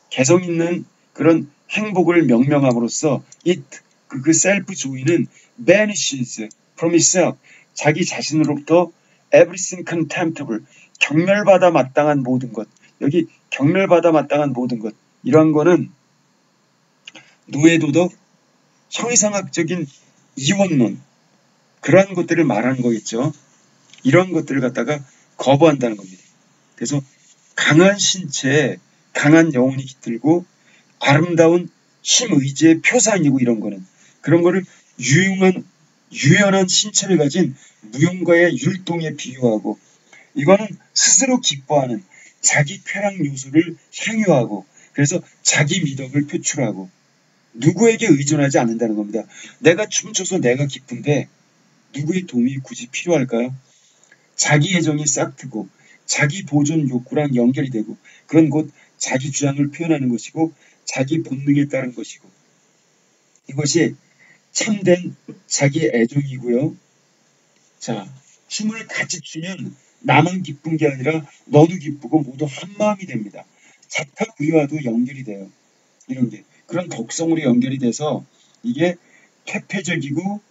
개성 있는 그런 행복을 명명함으로써 그 셀프 조이는 banishes from itself, 자기 자신으로부터 everything contemptible, 경멸받아 마땅한 모든 것, 여기 경멸받아 마땅한 모든 것, 이러한 거는 노예도덕, 형이상학적인 이원론, 그러한 것들을 말하는 거겠죠. 이런 것들을 갖다가 거부한다는 겁니다. 그래서 강한 신체에 강한 영혼이 깃들고 아름다운 힘의지의 표상이고, 이런 거는 그런 거를 유연한 신체를 가진 무용가의 율동에 비유하고, 이거는 스스로 기뻐하는 자기 쾌락 요소를 향유하고, 그래서 자기 미덕을 표출하고 누구에게 의존하지 않는다는 겁니다. 내가 춤춰서 내가 기쁜데 누구의 도움이 굳이 필요할까요? 자기 애정이 싹트고 자기 보존 욕구랑 연결이 되고, 그건 곧 자기 주장을 표현하는 것이고 자기 본능에 따른 것이고, 이것이 참된 자기 애정이고요. 자, 춤을 같이 추면 나만 기쁜 게 아니라 너도 기쁘고 모두 한 마음이 됩니다. 자타구이와도 연결이 돼요. 이런 게 그런 덕성으로 연결이 돼서 이게 퇴폐적이고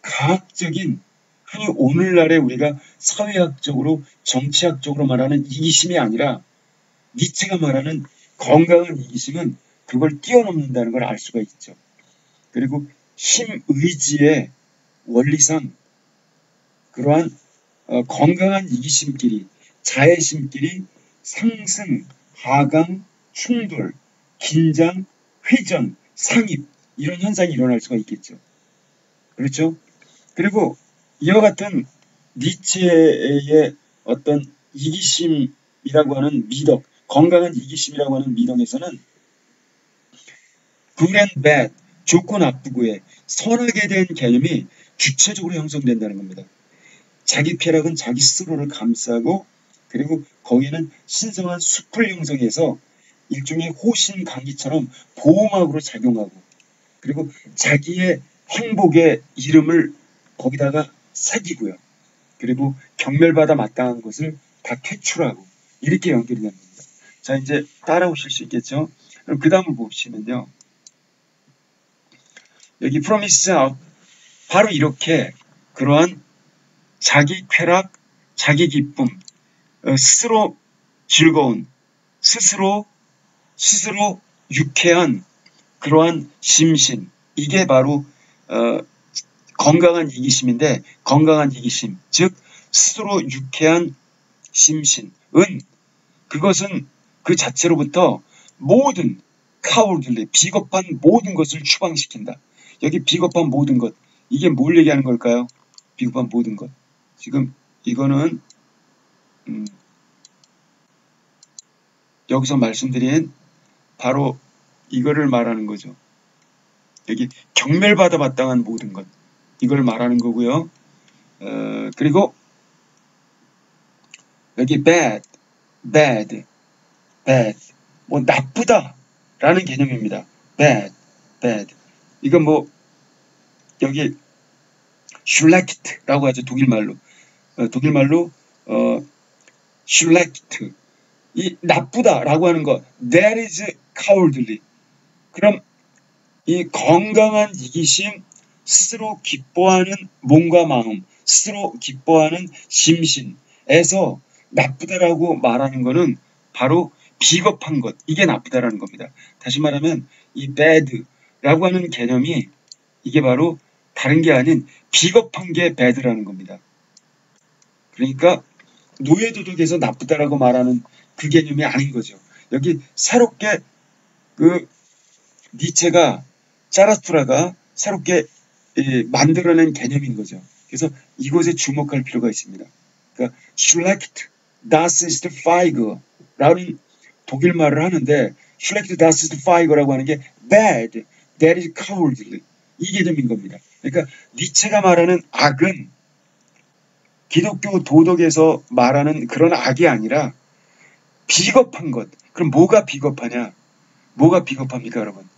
과학적인, 흔히 오늘날에 우리가 사회학적으로 정치학적으로 말하는 이기심이 아니라 니체가 말하는 건강한 이기심은 그걸 뛰어넘는다는 걸 알 수가 있죠. 그리고 힘의지의 원리상 그러한 건강한 이기심끼리, 자애심끼리 상승, 하강, 충돌, 긴장, 회전, 상입, 이런 현상이 일어날 수가 있겠죠. 그렇죠? 그리고 이와 같은 니체의 어떤 이기심이라고 하는 미덕, 건강한 이기심이라고 하는 미덕에서는 good and bad, 좋고 나쁘고의 선악에 대한 개념이 주체적으로 형성된다는 겁니다. 자기 쾌락은 자기 스스로를 감싸고, 그리고 거기에는 신성한 숲을 형성해서 일종의 호신 감기처럼 보호막으로 작용하고, 그리고 자기의 행복의 이름을 거기다가 새기고요. 그리고 경멸받아 마땅한 것을 다 퇴출하고, 이렇게 연결이 됩니다. 자, 이제 따라오실 수 있겠죠? 그럼 그 다음을 보시면요. 여기 promise out, 바로 이렇게 그러한 자기 쾌락, 자기 기쁨, 스스로 즐거운, 스스로 유쾌한 그러한 심신, 이게 바로 건강한 이기심인데, 건강한 이기심, 즉 스스로 유쾌한 심신은 그것은 그 자체로부터 모든 cowardly, 비겁한 모든 것을 추방시킨다. 여기 비겁한 모든 것, 이게 뭘 얘기하는 걸까요? 비겁한 모든 것. 지금 이거는 여기서 말씀드린 바로 이거를 말하는 거죠. 여기 경멸받아 마땅한 모든 것, 이걸 말하는 거고요. 그리고 여기 bad, 뭐 나쁘다라는 개념입니다. bad. 이건 뭐 여기 schlecht라고 하죠. 독일말로 schlecht, 이 나쁘다라고 하는 거, that is cowardly. 그럼 이 건강한 이기심, 스스로 기뻐하는 몸과 마음, 스스로 기뻐하는 심신에서 나쁘다라고 말하는 거는 바로 비겁한 것, 이게 나쁘다라는 겁니다. 다시 말하면 이 bad라고 하는 개념이 이게 바로 다른 게 아닌 비겁한 게 bad라는 겁니다. 그러니까 노예도덕에서 나쁘다라고 말하는 그 개념이 아닌 거죠. 여기 새롭게 그 니체가, 자라투라가 새롭게 만들어낸 개념인 거죠. 그래서 이것에 주목할 필요가 있습니다. 그러니까 schlecht, das ist feige 라는 독일말을 하는데 schlecht, das ist feige라고 하는 게 bad, that is cowardly. 이 개념인 겁니다. 그러니까 니체가 말하는 악은 기독교 도덕에서 말하는 그런 악이 아니라 비겁한 것. 그럼 뭐가 비겁하냐? 뭐가 비겁합니까, 여러분?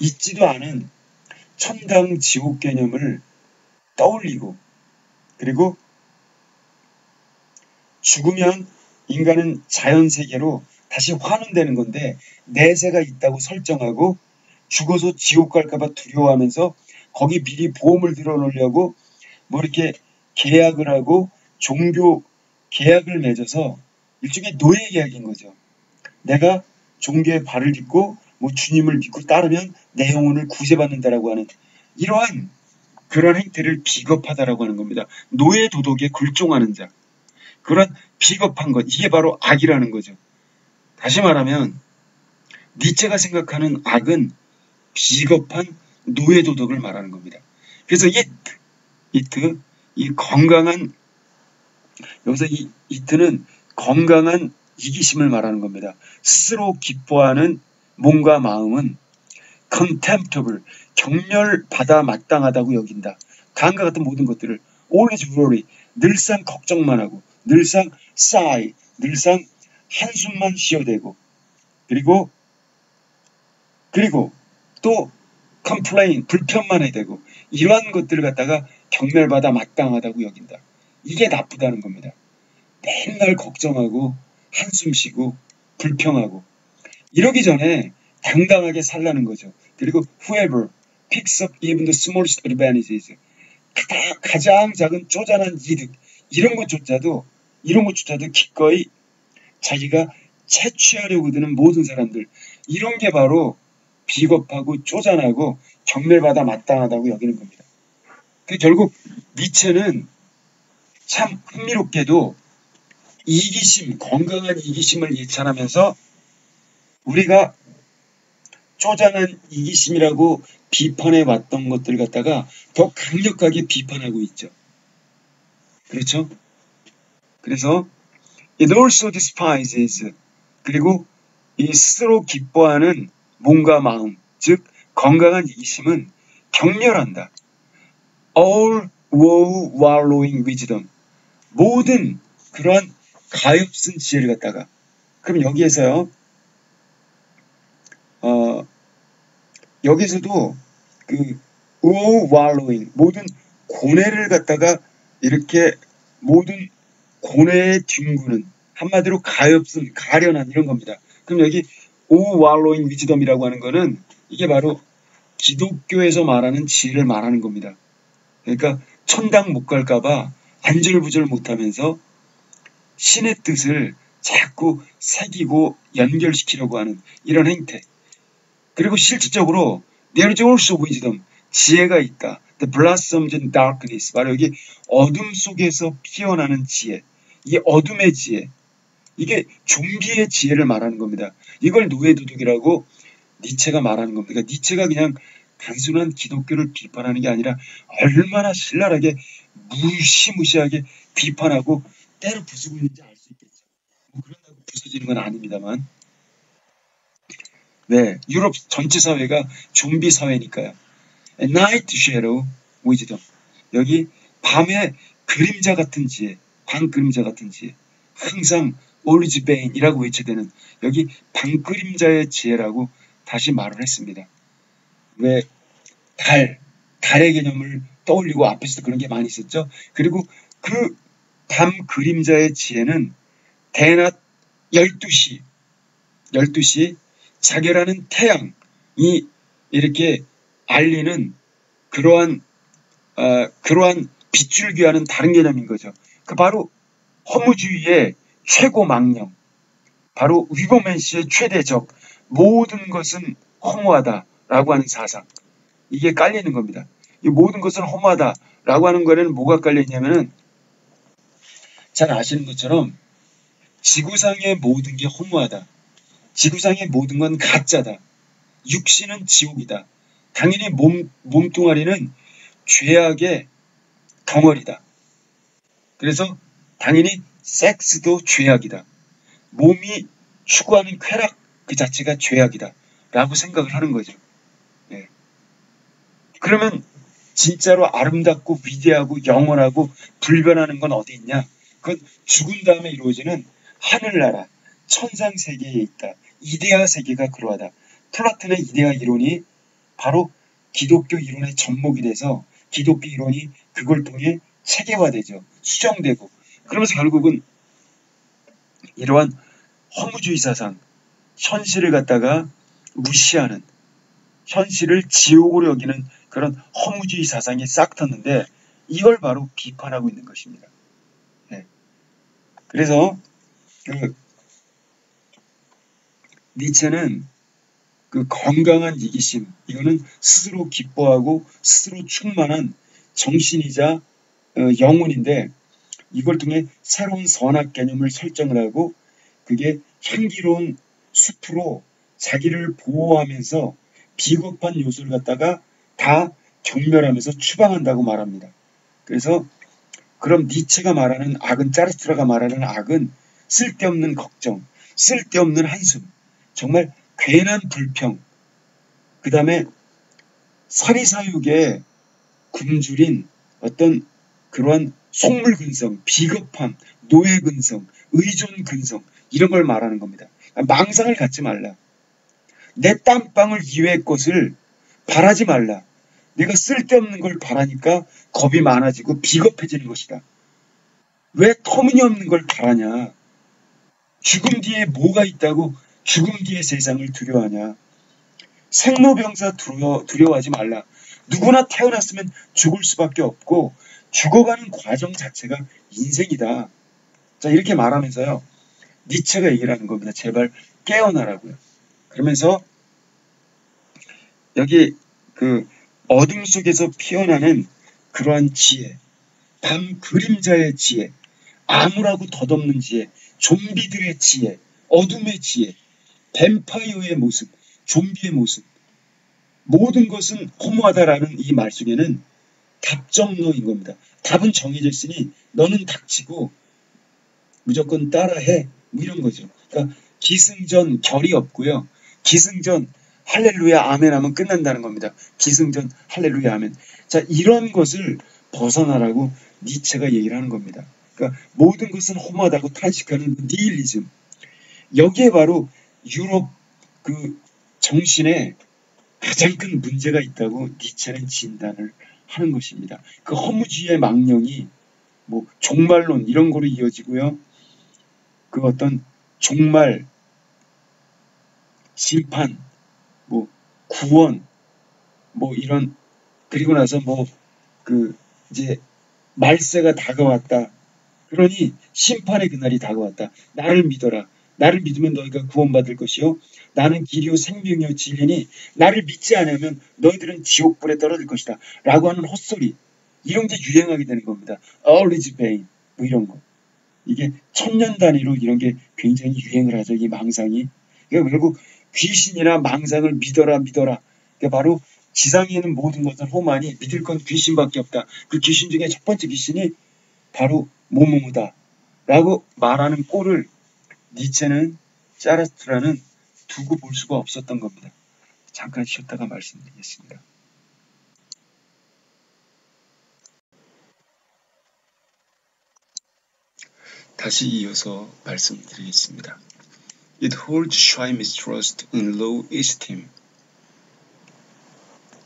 있지도 않은 천당 지옥 개념을 떠올리고, 그리고 죽으면 인간은 자연세계로 다시 환원되는 건데 내세가 있다고 설정하고 죽어서 지옥 갈까봐 두려워하면서 거기 미리 보험을 들어놓으려고 뭐 이렇게 계약을 하고 종교 계약을 맺어서 일종의 노예 계약인 거죠. 내가 종교의 발을 딛고 뭐 주님을 믿고 따르면 내 영혼을 구제받는다라고 하는 이러한 그런 행태를 비겁하다라고 하는 겁니다. 노예 도덕에 굴종하는 자. 그런 비겁한 것. 이게 바로 악이라는 거죠. 다시 말하면 니체가 생각하는 악은 비겁한 노예 도덕을 말하는 겁니다. 그래서 이트, 이 건강한 여기서 이 이트는 건강한 이기심을 말하는 겁니다. 스스로 기뻐하는 몸과 마음은 contemptible, 경멸받아 마땅하다고 여긴다. 다음과 같은 모든 것들을 always worry, 늘상 걱정만 하고 늘상 sigh, 늘상 한숨만 쉬어대고 그리고 또 complain, 불편만 해대고 이러한 것들을 갖다가 경멸받아 마땅하다고 여긴다. 이게 나쁘다는 겁니다. 맨날 걱정하고 한숨 쉬고 불평하고 이러기 전에 당당하게 살라는 거죠. 그리고 whoever picks up even the smallest advantages, 가장 작은 쪼잔한 이득 이런 것조차도 기꺼이 자기가 채취하려고 드는 모든 사람들 이런 게 바로 비겁하고 쪼잔하고 경멸받아 마땅하다고 여기는 겁니다. 결국 니체는 참 흥미롭게도 이기심, 건강한 이기심을 예찬하면서 우리가 쪼잔한 이기심이라고 비판해 왔던 것들 갖다가 더 강력하게 비판하고 있죠. 그렇죠? 그래서 it also despises, 그리고 이 스스로 기뻐하는 몸과 마음, 즉 건강한 이기심은 경멸한다. all woe wallowing wisdom, 모든 그러한 가엾은 지혜를 갖다가 그럼 여기에서요 여기서도 그 woe wallowing, 모든 고뇌를 갖다가 이렇게 모든 고뇌에 뒹구는 한마디로 가엾은 가련한 이런 겁니다. 그럼 여기 woe wallowing wisdom이라고 하는 거는 이게 바로 기독교에서 말하는 지혜를 말하는 겁니다. 그러니까 천당 못 갈까봐 안절부절 못하면서 신의 뜻을 자꾸 새기고 연결시키려고 하는 이런 행태. 그리고 실질적으로 there is also wisdom, 지혜가 있다. The blossoms in darkness, 바로 여기 어둠 속에서 피어나는 지혜. 이 어둠의 지혜. 이게 좀비의 지혜를 말하는 겁니다. 이걸 노예도둑이라고 니체가 말하는 겁니다. 그러니까 니체가 그냥 단순한 기독교를 비판하는 게 아니라 얼마나 신랄하게 무시무시하게 비판하고 때로 부수고 있는지 알 수 있겠죠. 뭐 그런다고 부서지는 건 아닙니다만. 네, 유럽 전체 사회가 좀비 사회니까요. Night shadow wisdom. 여기 밤의 그림자 같은 지혜, 밤 그림자 같은 지혜. 항상 always bane이라고 외쳐대는 여기 밤 그림자의 지혜라고 다시 말을 했습니다. 왜 달의 개념을 떠올리고 앞에서도 그런 게 많이 있었죠. 그리고 그 밤 그림자의 지혜는 대낮 12시 자결하는 태양이 이렇게 알리는 그러한 빛줄 귀하는 다른 개념인 거죠. 그 바로 허무주의의 최고 망령, 바로 위버맨시의 최대적, 모든 것은 허무하다라고 하는 사상. 이게 깔리는 겁니다. 이 모든 것은 허무하다라고 하는 거에는 뭐가 깔려있냐면은 잘 아시는 것처럼 지구상의 모든 게 허무하다. 지구상의 모든 건 가짜다. 육신은 지옥이다. 당연히 몸뚱아리는 죄악의 덩어리다. 그래서 당연히 섹스도 죄악이다. 몸이 추구하는 쾌락 그 자체가 죄악이다. 라고 생각을 하는 거죠. 예. 그러면 진짜로 아름답고 위대하고 영원하고 불변하는 건 어디 있냐? 그건 죽은 다음에 이루어지는 하늘나라, 천상 세계에 있다. 이데아 세계가 그러하다. 플라톤의 이데아 이론이 바로 기독교 이론의 접목이 돼서 기독교 이론이 그걸 통해 체계화되죠. 수정되고. 그러면서 결국은 이러한 허무주의 사상, 현실을 갖다가 무시하는, 현실을 지옥으로 여기는 그런 허무주의 사상이 싹 텄는데 이걸 바로 비판하고 있는 것입니다. 네. 그래서 니체는 그 건강한 이기심, 이거는 스스로 기뻐하고 스스로 충만한 정신이자 영혼인데 이걸 통해 새로운 선악 개념을 설정을 하고 그게 향기로운 숲으로 자기를 보호하면서 비겁한 요소를 갖다가 다 경멸하면서 추방한다고 말합니다. 그래서 그럼 니체가 말하는 악은, 짜르트라가 말하는 악은 쓸데없는 걱정, 쓸데없는 한숨, 정말 괜한 불평, 그 다음에 사리사욕에 굶주린 어떤 그러한 속물근성, 비겁함, 노예근성, 의존근성 이런 걸 말하는 겁니다. 망상을 갖지 말라. 내 땀방울 이외의 것을 바라지 말라. 내가 쓸데없는 걸 바라니까 겁이 많아지고 비겁해지는 것이다. 왜 터무니없는 걸 바라냐. 죽음 뒤에 뭐가 있다고 죽음 뒤의 세상을 두려워하냐. 생로병사 두려워하지 말라. 누구나 태어났으면 죽을 수밖에 없고 죽어가는 과정 자체가 인생이다. 자, 이렇게 말하면서요. 니체가 얘기를 하는 겁니다. 제발 깨어나라고요. 그러면서 여기 그 어둠 속에서 피어나는 그러한 지혜, 밤 그림자의 지혜, 암울하고 덧없는 지혜, 좀비들의 지혜, 어둠의 지혜, 뱀파이어의 모습, 좀비의 모습, 모든 것은 허무하다라는 이 말 속에는 답정너인 겁니다. 답은 정해져 있으니 너는 닥치고 무조건 따라해. 뭐 이런 거죠. 그러니까 기승전 결이 없고요. 기승전 할렐루야 아멘 하면 끝난다는 겁니다. 기승전 할렐루야 아멘. 자, 이런 것을 벗어나라고 니체가 얘기를 하는 겁니다. 그러니까 모든 것은 허무하다고 탄식하는 그 니힐리즘. 여기에 바로 유럽 그 정신에 가장 큰 문제가 있다고 니체는 진단을 하는 것입니다. 그 허무주의의 망령이 뭐 종말론 이런 거로 이어지고요. 그 어떤 종말, 심판, 뭐 구원, 뭐 이런 그리고 나서 뭐 그 이제 말세가 다가왔다. 그러니 심판의 그날이 다가왔다. 나를 믿어라. 나를 믿으면 너희가 구원받을 것이요. 나는 길이요 생명이요 진리니 나를 믿지 않으면 너희들은 지옥불에 떨어질 것이다. 라고 하는 헛소리. 이런 게 유행하게 되는 겁니다. All is vain. 뭐 이런 거. 이게 천년 단위로 이런 게 굉장히 유행을 하죠. 이 망상이. 그러니까 결국 귀신이나 망상을 믿어라 믿어라. 그러니까 바로 지상에 있는 모든 것은 호만이 믿을 건 귀신밖에 없다. 그 귀신 중에 첫 번째 귀신이 바로 모모무다. 라고 말하는 꼴을 니체는 짜르트라는 두고 볼 수가 없었던 겁니다. 잠깐 쉬었다가 말씀드리겠습니다. 다시 이어서 말씀드리겠습니다. It holds shy mistrust and low esteem.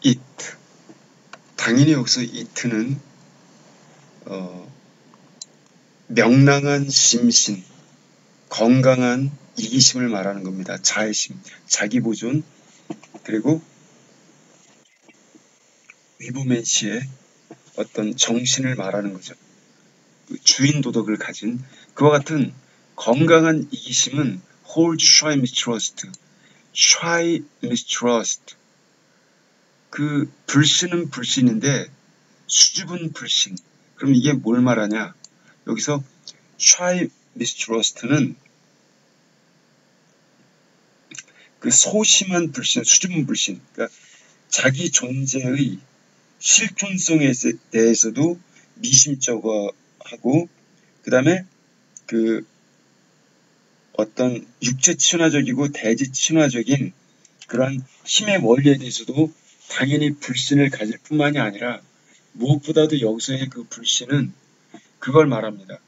It. 당연히 여기서 it는 명랑한 심신, 건강한 이기심을 말하는 겁니다. 자애심, 자기보존, 그리고 위부맨시의 어떤 정신을 말하는 거죠. 주인 도덕을 가진 그와 같은 건강한 이기심은 hold shy mistrust, shy mistrust. 그 불신은 불신인데 수줍은 불신. 그럼 이게 뭘 말하냐? 여기서 shy mistrust는 그 소심한 불신, 수줍은 불신. 그러니까 자기 존재의 실존성에 대해서도 미심쩍어하고 그 다음에 그 어떤 육체 친화적이고 대지 친화적인 그러한 힘의 원리에 대해서도 당연히 불신을 가질 뿐만이 아니라 무엇보다도 여기서의 그 불신은 그걸 말합니다.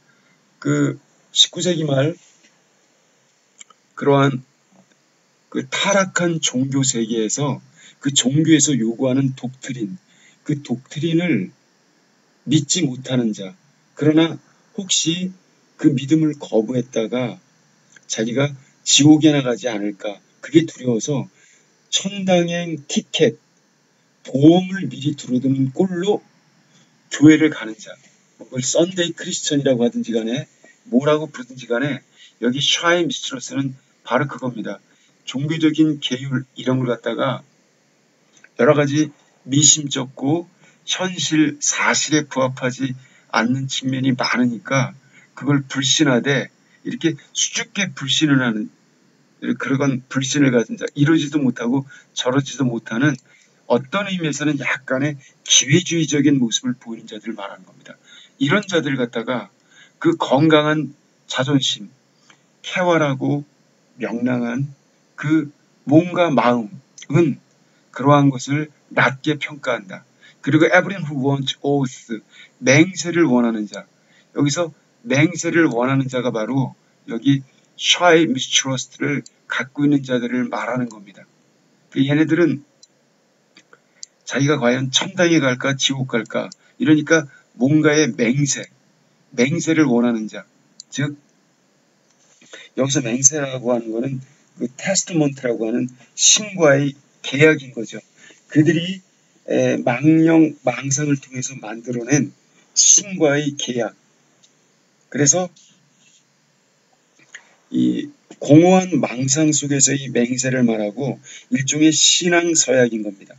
그 19세기 말 그러한 그 타락한 종교 세계에서 그 종교에서 요구하는 독트린, 그 독트린을 믿지 못하는 자, 그러나 혹시 그 믿음을 거부했다가 자기가 지옥에 나가지 않을까, 그게 두려워서 천당행 티켓, 보험을 미리 두루두는 꼴로 교회를 가는 자, 그걸 썬데이 크리스천이라고 하든지 간에 뭐라고 부르든지 간에 여기 샤이 미스트러스는 바로 그겁니다. 종교적인 계율 이런 걸 갖다가 여러 가지 미심쩍고 현실 사실에 부합하지 않는 측면이 많으니까 그걸 불신하되 이렇게 수줍게 불신을 하는 그런 불신을 가진 자, 이러지도 못하고 저러지도 못하는 어떤 의미에서는 약간의 기회주의적인 모습을 보이는 자들을 말하는 겁니다. 이런 자들을 갖다가 그 건강한 자존심, 쾌활하고 명랑한 그 몸과 마음은 그러한 것을 낮게 평가한다. 그리고 everyone who wants oath, 맹세를 원하는 자. 여기서 맹세를 원하는 자가 바로 여기 shy mistrust를 갖고 있는 자들을 말하는 겁니다. 얘네들은 자기가 과연 천당에 갈까 지옥 갈까 이러니까 뭔가의 맹세를 원하는 자. 즉 여기서 맹세라고 하는 거는 그 테스트먼트라고 하는 신과의 계약인 거죠. 그들이 망상을 통해서 만들어낸 신과의 계약. 그래서 이 공허한 망상 속에서의 맹세를 말하고 일종의 신앙 서약인 겁니다.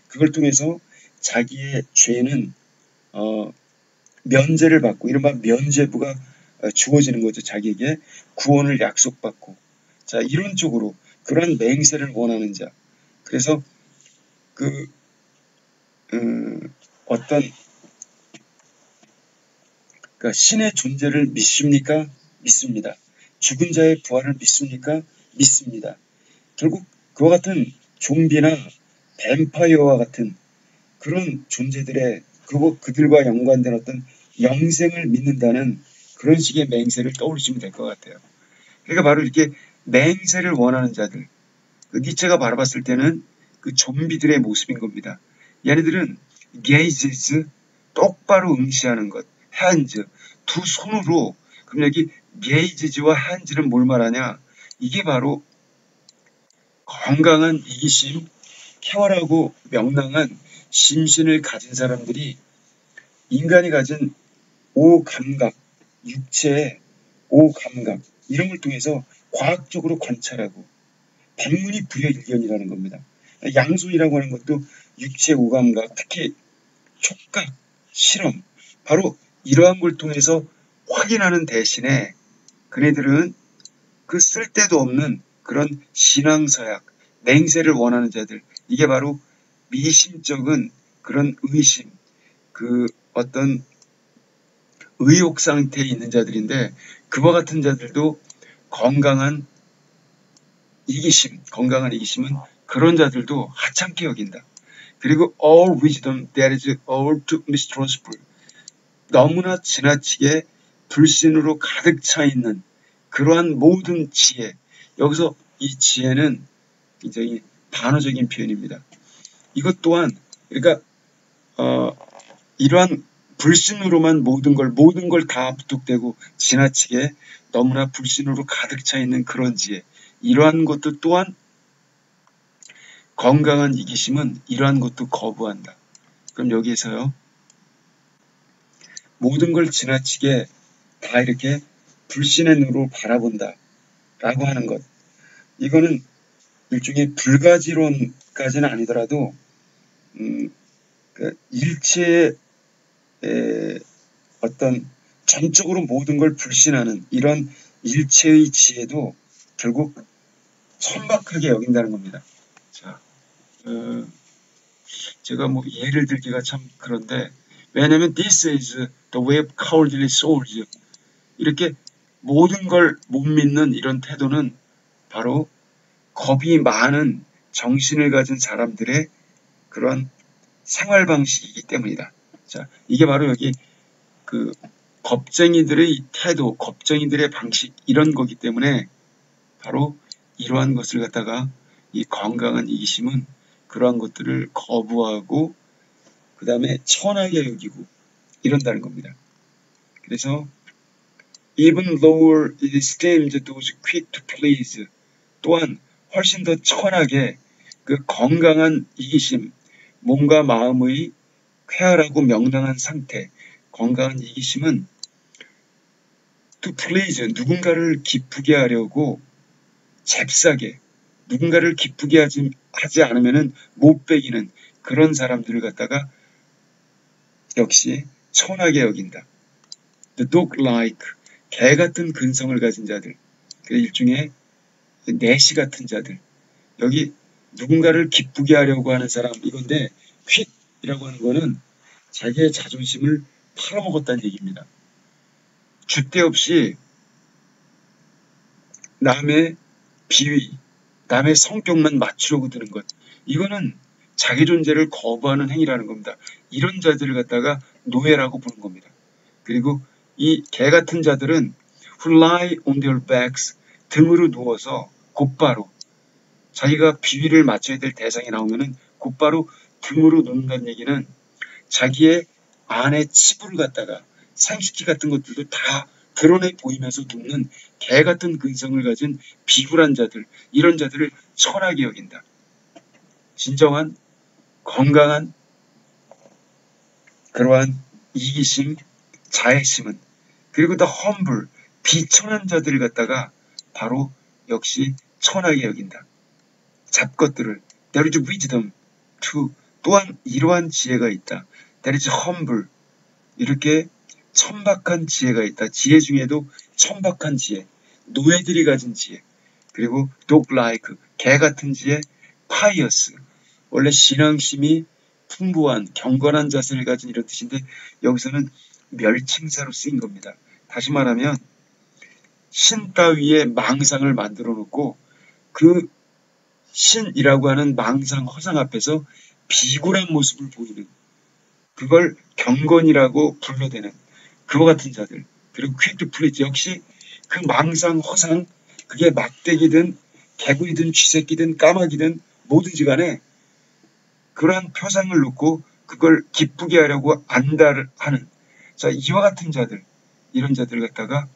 그걸 통해서 자기의 죄는 면제를 받고 이른바 면죄부가 주어지는 거죠. 자기에게 구원을 약속받고. 자, 이런 쪽으로 그런 맹세를 원하는 자. 그래서 그 어떤 그러니까 신의 존재를 믿습니까? 믿습니다. 죽은 자의 부활을 믿습니까? 믿습니다. 결국 그와 같은 좀비나 뱀파이어와 같은 그런 존재들의 그들과 연관된 어떤 영생을 믿는다는 그런 식의 맹세를 떠올리시면 될 것 같아요. 그러니까 바로 이렇게 맹세를 원하는 자들, 그 니체가 바라봤을 때는 그 좀비들의 모습인 겁니다. 얘네들은 gazes, 똑바로 응시하는 것, hands, 두 손으로, 그럼 여기 gazes와 hands는 뭘 말하냐? 이게 바로 건강한 이기심, 쾌활하고 명랑한 심신을 가진 사람들이 인간이 가진 오감각, 육체의 오감각 이런 걸 통해서 과학적으로 관찰하고 백문이 불여일견이라는 겁니다. 양손이라고 하는 것도 육체 오감각, 특히 촉각, 실험, 바로 이러한 걸 통해서 확인하는 대신에 그네들은 그 쓸데도 없는 그런 신앙서약, 맹세를 원하는 자들, 이게 바로 미심적인 그런 의심, 그 어떤 의욕 상태에 있는 자들인데 그와 같은 자들도 건강한 이기심은 그런 자들도 하찮게 여긴다. 그리고 all wisdom that is all too mistrustful, 너무나 지나치게 불신으로 가득 차 있는 그러한 모든 지혜, 여기서 이 지혜는 굉장히 단어적인 표현입니다. 이것 또한 그러니까 이러한 불신으로만 모든 걸 다 부탁되고 지나치게 너무나 불신으로 가득 차 있는 그런 지혜, 이러한 것도 또한 건강한 이기심은 이러한 것도 거부한다. 그럼 여기에서요, 모든 걸 지나치게 다 이렇게 불신의 눈으로 바라본다 라고 하는 것, 이거는 일종의 불가지론까지는 아니더라도 그 일체의 어떤 전적으로 모든 걸 불신하는 이런 일체의 지혜도 결국 천박하게 여긴다는 겁니다. 자, 제가 뭐 예를 들기가 참 그런데, 왜냐하면 this is the way of cowardly souls, 이렇게 모든 걸 못 믿는 이런 태도는 바로 겁이 많은 정신을 가진 사람들의 그런 생활 방식이기 때문이다. 자, 이게 바로 여기 그 겁쟁이들의 태도, 겁쟁이들의 방식 이런 거기 때문에 바로 이러한 것을 갖다가 이 건강한 이기심은 그러한 것들을 거부하고 그 다음에 천하게 여기고 이런다는 겁니다. 그래서 even lower esteemed those quick to please 또한 훨씬 더 천하게 그 건강한 이기심, 몸과 마음의 쾌활하고 명랑한 상태, 건강한 이기심은 to please 누군가를 기쁘게 하려고 잽싸게 누군가를 기쁘게 하지 않으면은 못 배기는 그런 사람들을 갖다가 역시 천하게 여긴다. The dog-like 개 같은 근성을 가진 자들, 그 일종의 내시 같은 자들. 여기 누군가를 기쁘게 하려고 하는 사람 이건데 퀵이라고 하는 거는 자기의 자존심을 팔아먹었다는 얘기입니다. 줏대 없이 남의 비위, 남의 성격만 맞추려고 드는 것. 이거는 자기 존재를 거부하는 행위라는 겁니다. 이런 자들을 갖다가 노예라고 부르는 겁니다. 그리고 이 개 같은 자들은 who lie on their backs 등으로 누워서 곧바로 자기가 비위를 맞춰야 될 대상이 나오면은 곧바로 등으로 눕는다는 얘기는 자기의 안에 치부를 갖다가 생식기 같은 것들도 다 드러내 보이면서 눕는 개 같은 근성을 가진 비굴한 자들, 이런 자들을 천하게 여긴다. 진정한 건강한 그러한 이기심, 자애심은 그리고 더 humble, 비천한 자들을 갖다가 바로 역시 천하게 여긴다. 잡것들을 there is wisdom to 또한 이러한 지혜가 있다. there is humble 이렇게 천박한 지혜가 있다. 지혜 중에도 천박한 지혜, 노예들이 가진 지혜, 그리고 dog-like 개 같은 지혜, pious 원래 신앙심이 풍부한 경건한 자세를 가진 이런 뜻인데 여기서는 멸칭사로 쓰인 겁니다. 다시 말하면 신 따위의 망상을 만들어 놓고 그 신이라고 하는 망상 허상 앞에서 비굴한 모습을 보이는 그걸 경건이라고 불러대는 그와 같은 자들, 그리고 quick to please 역시 그 망상 허상 그게 막대기든 개구리든 쥐새끼든 까마귀든 뭐든지 간에 그러한 표상을 놓고 그걸 기쁘게 하려고 안달을 하는 자 이와 같은 자들, 이런 자들 갖다가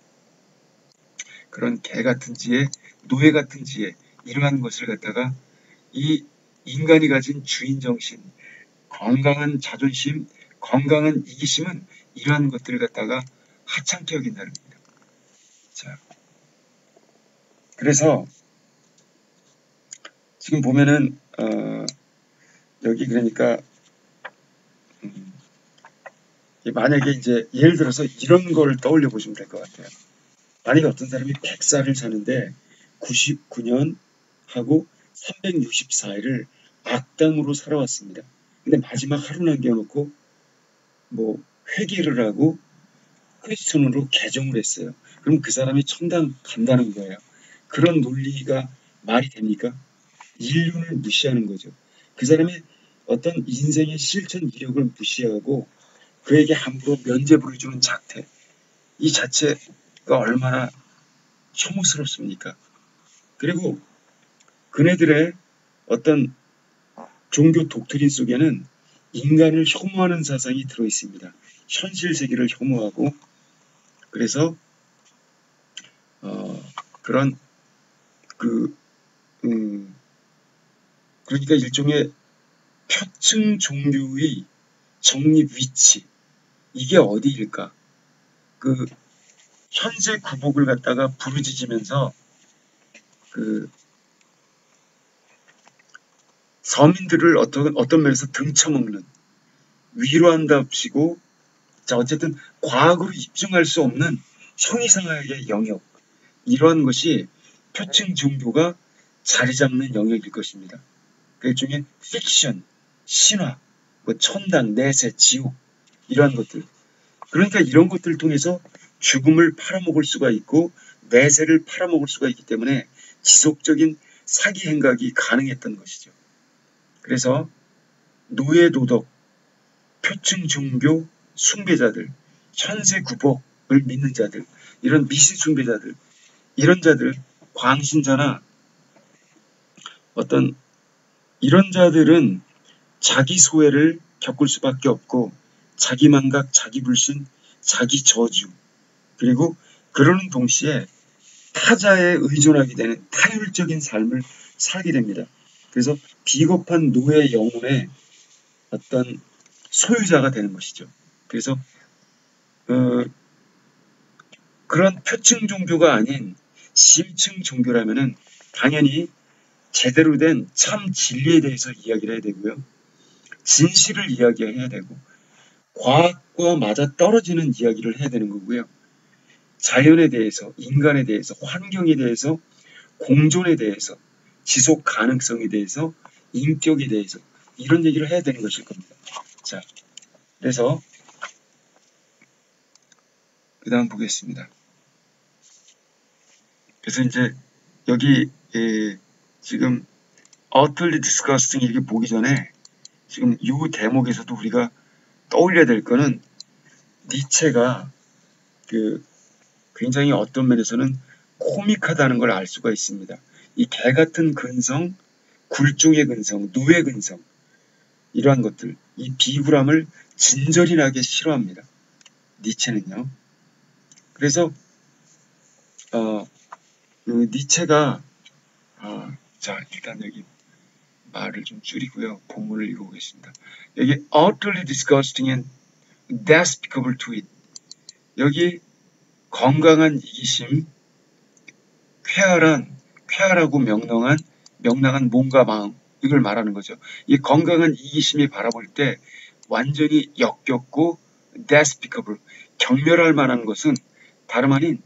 그런 개 같은 지혜, 노예 같은 지혜 이러한 것을 갖다가 이 인간이 가진 주인 정신, 건강한 자존심, 건강한 이기심은 이러한 것들을 갖다가 하찮게 여긴다는 겁니다. 자, 그래서 지금 보면은 여기 그러니까 만약에 이제 예를 들어서 이런 걸 떠올려 보시면 될 것 같아요. 만약에 어떤 사람이 100살을 사는데 99년 하고 364일을 악당으로 살아왔습니다. 근데 마지막 하루 남겨놓고 뭐 회개를 하고 크리스천으로 개종을 했어요. 그럼 그 사람이 천당 간다는 거예요. 그런 논리가 말이 됩니까? 인륜을 무시하는 거죠. 그 사람의 어떤 인생의 실천 이력을 무시하고 그에게 함부로 면죄부를 주는 작태, 이 자체가 얼마나 혐오스럽습니까? 그리고 그네들의 어떤 종교 독트린 속에는 인간을 혐오하는 사상이 들어있습니다. 현실 세계를 혐오하고 그래서 그런 그러니까 일종의 표층 종교의 정립 위치 이게 어디일까? 그 현재 구복을 갖다가 부르짖으면서 그 서민들을 어떤 면에서 등쳐먹는 위로한답시고 자 어쨌든 과학으로 입증할 수 없는 형이상학의 영역 이러한 것이 표층 종교가 자리 잡는 영역일 것입니다. 그 일종의 픽션, 신화, 뭐 천당, 내세, 지옥 이러한 것들 그러니까 이런 것들을 통해서 죽음을 팔아먹을 수가 있고 내세를 팔아먹을 수가 있기 때문에 지속적인 사기 행각이 가능했던 것이죠. 그래서 노예 도덕, 표층 종교 숭배자들, 현세 구복을 믿는 자들, 이런 미신 숭배자들, 이런 자들, 광신자나 어떤 이런 자들은 자기 소외를 겪을 수밖에 없고 자기 망각, 자기 불신, 자기 저주, 그리고 그러는 동시에 타자에 의존하게 되는 타율적인 삶을 살게 됩니다. 그래서 비겁한 노예 영혼의 어떤 소유자가 되는 것이죠. 그래서 그런 표층 종교가 아닌 심층 종교라면은 당연히 제대로 된 참 진리에 대해서 이야기를 해야 되고요. 진실을 이야기해야 되고 과학과 맞아 떨어지는 이야기를 해야 되는 거고요. 자연에 대해서, 인간에 대해서, 환경에 대해서, 공존에 대해서, 지속 가능성에 대해서, 인격에 대해서 이런 얘기를 해야 되는 것일 겁니다. 자, 그래서 그 다음 보겠습니다. 그래서 이제 여기 지금 utterly disgusting 이렇게 보기 전에 지금 이 대목에서도 우리가 떠올려야 될 거는 니체가 굉장히 어떤 면에서는 코믹하다는 걸 알 수가 있습니다. 이 개 같은 근성, 굴종의 근성, 노예 근성 이러한 것들, 이 비굴함을 진절이 나게 싫어합니다. 니체는요. 그래서 니체가 자 일단 여기 말을 좀 줄이고요. 본문을 읽어보겠습니다. 여기 utterly disgusting and despicable to it. 여기 건강한 이기심, 쾌활하고 명랑한 몸과 마음 이걸 말하는 거죠. 이 건강한 이기심이 바라볼 때 완전히 역겹고 despicable, 경멸할 만한 것은 다름 아닌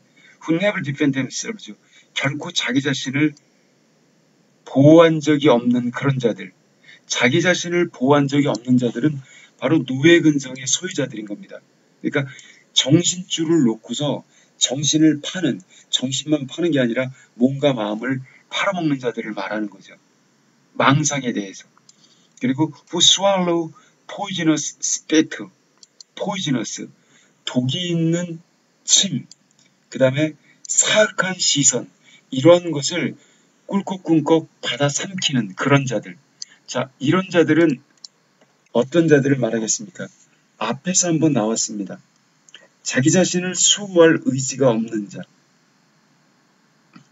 who never defend themselves, 결코 자기 자신을 보호한 적이 없는 그런 자들, 자기 자신을 보호한 적이 없는 자들은 바로 노예 근성의 소유자들인 겁니다. 그러니까 정신줄을 놓고서 정신만 파는 게 아니라 몸과 마음을 팔아먹는 자들을 말하는 거죠. 망상에 대해서. 그리고 who swallow poisonous spit, poisonous, 독이 있는 침, 그 다음에 사악한 시선, 이런 것을 꿀꺽꿀꺽 받아 삼키는 그런 자들. 자, 이런 자들은 어떤 자들을 말하겠습니까? 앞에서 한번 나왔습니다. 자기 자신을 수호할 의지가 없는 자.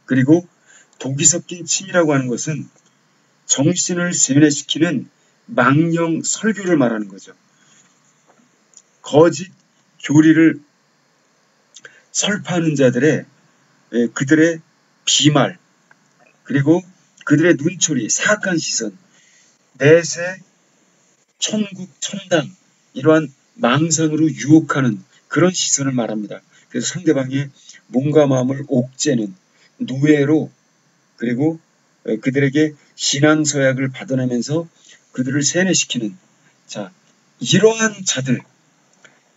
그리고 독이 섞인 침이라고 하는 것은 정신을 세뇌시키는 망령 설교를 말하는 거죠. 거짓 교리를 설파하는 자들의 그들의 비말, 그리고 그들의 눈초리, 사악한 시선, 내세, 천국, 천당, 이러한 망상으로 유혹하는 그런 시선을 말합니다. 그래서 상대방의 몸과 마음을 옥죄는 노예로, 그리고 그들에게 신앙서약을 받아내면서 그들을 세뇌시키는, 자, 이러한 자들,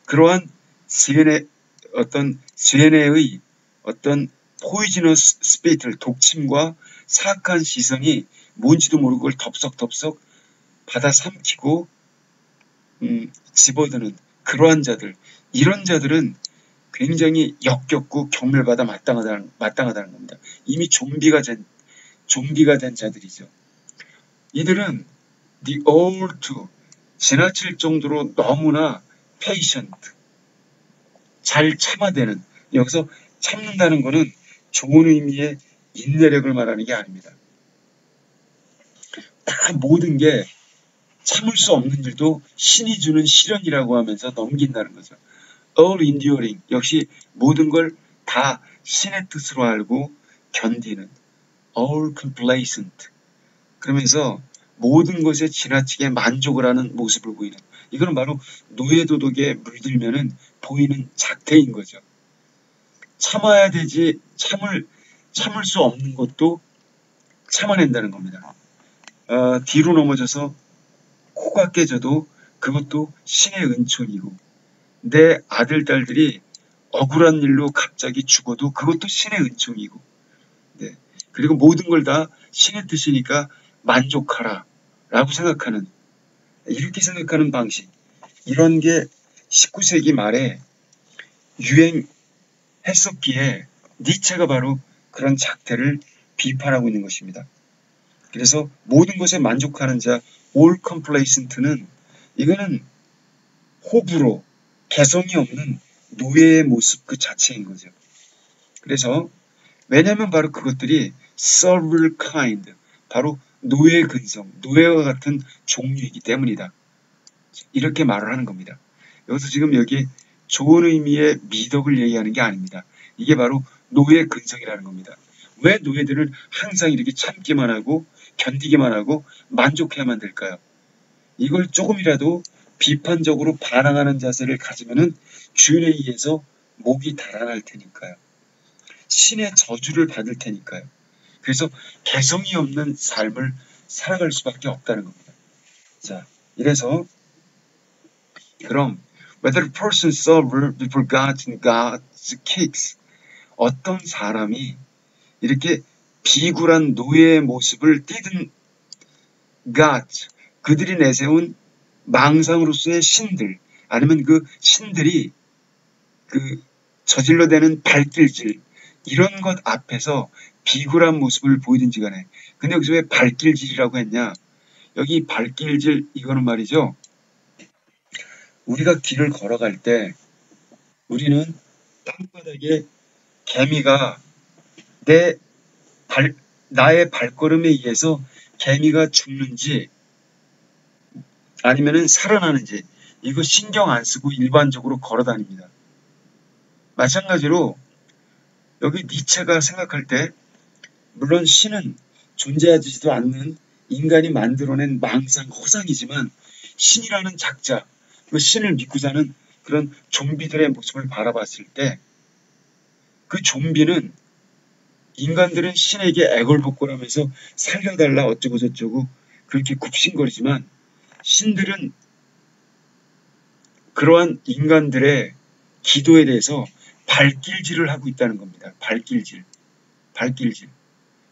그러한 세뇌의 어떤 포이즈너스 스피릿을, 독침과 사악한 시선이 뭔지도 모르고 그걸 덥석덥석 받아 삼키고 집어드는 그러한 자들, 이런 자들은 굉장히 역겹고 경멸받아 마땅하다는 겁니다. 이미 좀비가 된 자들이죠. 이들은 the old to, 지나칠 정도로 너무나 patient, 잘 참아대는, 여기서 참는다는 것은 좋은 의미의 인내력을 말하는 게 아닙니다. 다 모든 게 참을 수 없는 일도 신이 주는 시련이라고 하면서 넘긴다는 거죠. all enduring, 역시 모든 걸 다 신의 뜻으로 알고 견디는 all complacent, 그러면서 모든 것에 지나치게 만족을 하는 모습을 보이는, 이거는 바로 노예도덕에 물들면은 보이는 작태인 거죠. 참아야 되지 참을 수 없는 것도 참아낸다는 겁니다. 뒤로 넘어져서 코가 깨져도 그것도 신의 은총이고, 내 아들, 딸들이 억울한 일로 갑자기 죽어도 그것도 신의 은총이고, 네. 그리고 모든 걸 다 신의 뜻이니까 만족하라 라고 생각하는, 이렇게 생각하는 방식, 이런 게 19세기 말에 유행했었기에 니체가 바로 그런 작태를 비판하고 있는 것입니다. 그래서 모든 것에 만족하는 자, all complacent는 이거는 호불호, 개성이 없는 노예의 모습 그 자체인 거죠. 그래서 왜냐하면 바로 그것들이 serval kind, 바로 노예의 근성, 노예와 같은 종류이기 때문이다. 이렇게 말을 하는 겁니다. 여기서 지금 여기 좋은 의미의 미덕을 얘기하는 게 아닙니다. 이게 바로 노예 근성이라는 겁니다. 왜 노예들은 항상 이렇게 참기만 하고 견디기만 하고 만족해야만 될까요? 이걸 조금이라도 비판적으로 반항하는 자세를 가지면은 주인에 의해서 목이 달아날 테니까요. 신의 저주를 받을 테니까요. 그래서 개성이 없는 삶을 살아갈 수밖에 없다는 겁니다. 자, 이래서 그럼 whether a person serve before God in God's kicks, 어떤 사람이 이렇게 비굴한 노예의 모습을 띠든 God, 그들이 내세운 망상으로서의 신들, 아니면 그 신들이 그 저질러 대는 발길질, 이런 것 앞에서 비굴한 모습을 보이든지 간에. 근데 여기서 왜 발길질이라고 했냐? 여기 발길질, 이거는 말이죠. 우리가 길을 걸어갈 때 우리는 땅바닥에 개미가 나의 발걸음에 의해서 개미가 죽는지 아니면은 살아나는지 이거 신경 안 쓰고 일반적으로 걸어 다닙니다. 마찬가지로 여기 니체가 생각할 때 물론 신은 존재하지도 않는 인간이 만들어낸 망상, 허상이지만 신이라는 작자, 그 신을 믿고 사는 그런 좀비들의 모습을 바라봤을 때 그 좀비는 인간들은 신에게 애걸복걸하면서 살려달라 어쩌고 저쩌고 그렇게 굽신거리지만 신들은 그러한 인간들의 기도에 대해서 발길질을 하고 있다는 겁니다. 발길질.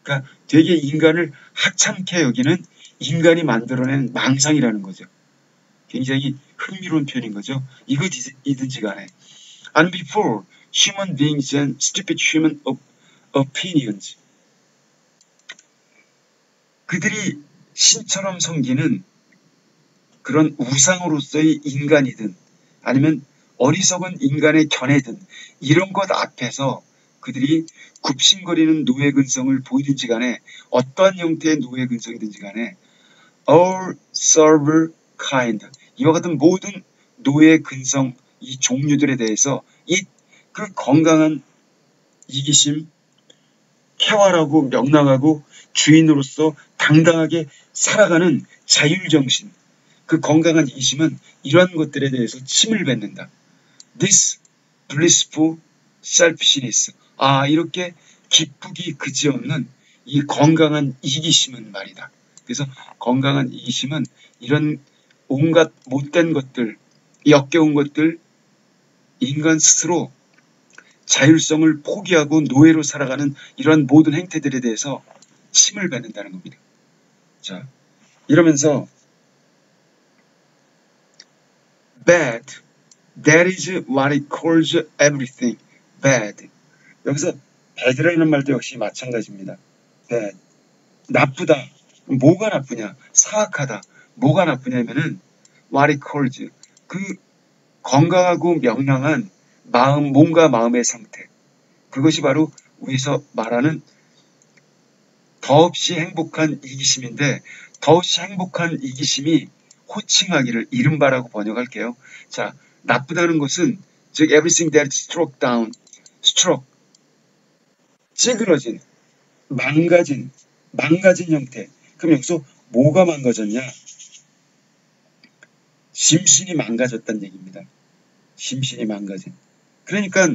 그러니까 되게 인간을 하찮게 여기는 인간이 만들어낸 망상이라는 거죠. 굉장히 흥미로운 표현인 거죠. 이거든지 간에. And before human beings and stupid human opinions. 그들이 신처럼 섬기는 그런 우상으로서의 인간이든 아니면 어리석은 인간의 견해든 이런 것 앞에서 그들이 굽신거리는 노예 근성을 보이든지 간에 어떠한 형태의 노예 근성이든지 간에 all server kind, 이와 같은 모든 노예 근성 이 종류들에 대해서 그 건강한 이기심, 쾌활하고 명랑하고 주인으로서 당당하게 살아가는 자율정신, 그 건강한 이기심은 이러한 것들에 대해서 침을 뱉는다. This blissful selfishness. 이렇게 기쁘기 그지없는 이 건강한 이기심은 말이다. 그래서 건강한 이기심은 이런 온갖 못된 것들, 역겨운 것들, 인간 스스로 자율성을 포기하고 노예로 살아가는 이런 모든 행태들에 대해서 침을 뱉는다는 겁니다. 자, 이러면서 bad, that is what it calls everything. bad. 여기서 bad라는 말도 역시 마찬가지입니다. bad. 나쁘다. 뭐가 나쁘냐? 사악하다. 뭐가 나쁘냐면은 what it calls, 그 건강하고 명랑한 마음, 몸과 마음의 상태. 그것이 바로 위에서 말하는 더없이 행복한 이기심인데, 더없이 행복한 이기심이 호칭하기를 이른바라고 번역할게요. 자, 나쁘다는 것은 즉 everything that is struck down, struck, 찌그러진, 망가진 형태. 그럼 여기서 뭐가 망가졌냐? 심신이 망가졌다는 얘기입니다. 심신이 망가진. 그러니까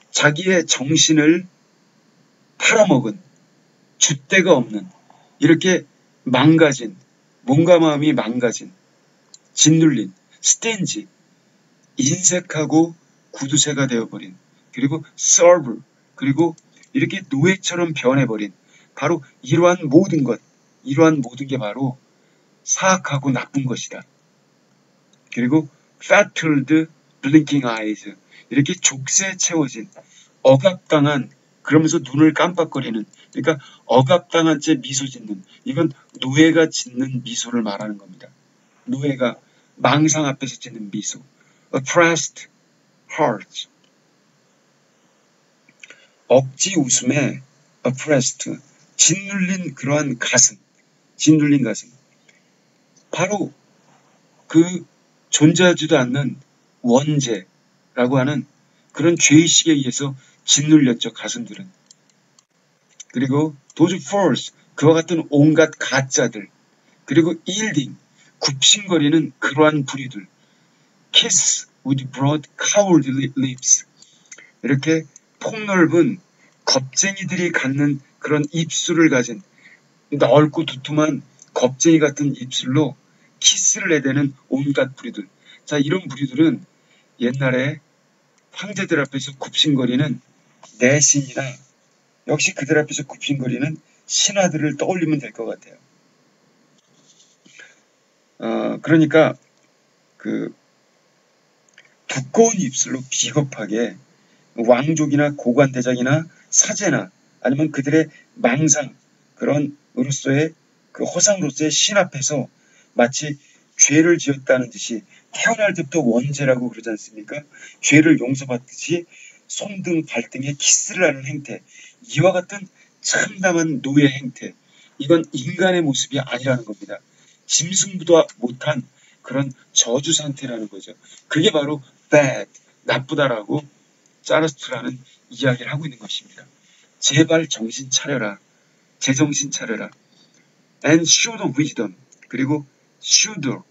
자기의 정신을 팔아먹은, 줏대가 없는, 이렇게 망가진, 몸과 마음이 망가진, 짓눌린, 스탠지, 인색하고 구두쇠가 되어버린, 그리고 serve, 그리고 이렇게 노예처럼 변해버린, 바로 이러한 모든 게 바로 사악하고 나쁜 것이다. 그리고 fataled blinking eyes, 이렇게 족쇄에 채워진 억압당한, 그러면서 눈을 깜빡거리는, 그러니까 억압당한 채 미소 짓는, 이건 노예가 짓는 미소를 말하는 겁니다. 노예가 망상 앞에서 짓는 미소. oppressed heart, 억지 웃음에 oppressed, 짓눌린 그러한 가슴, 짓눌린 가슴. 바로 그 존재하지도 않는 원죄라고 하는 그런 죄의식에 의해서 짓눌렸죠, 가슴들은. 그리고 those false, 그와 같은 온갖 가짜들. 그리고 yielding, 굽신거리는 그러한 부류들. kiss with broad cowardly lips, 이렇게 폭넓은 겁쟁이들이 갖는 그런 입술을 가진 넓고 두툼한 겁쟁이 같은 입술로 키스를 해대는 온갖 부류들. 자, 이런 부류들은 옛날에 황제들 앞에서 굽신거리는 내신이나 역시 그들 앞에서 굽신거리는 신하들을 떠올리면 될 것 같아요. 그러니까 그 두꺼운 입술로 비겁하게 왕족이나 고관대장이나 사제나 아니면 그들의 망상, 그런 으로서의 그 허상으로서의 신 앞에서 마치 죄를 지었다는 듯이, 태어날 때부터 원죄라고 그러지 않습니까? 죄를 용서받듯이 손등 발등에 키스를 하는 행태, 이와 같은 참담한 노예 행태, 이건 인간의 모습이 아니라는 겁니다. 짐승보다 못한 그런 저주 상태라는 거죠. 그게 바로 bad, 나쁘다라고 짜르스트라는 이야기를 하고 있는 것입니다. 제발 정신 차려라. 제정신 차려라. and pseudo wisdom, 그리고 pseudo,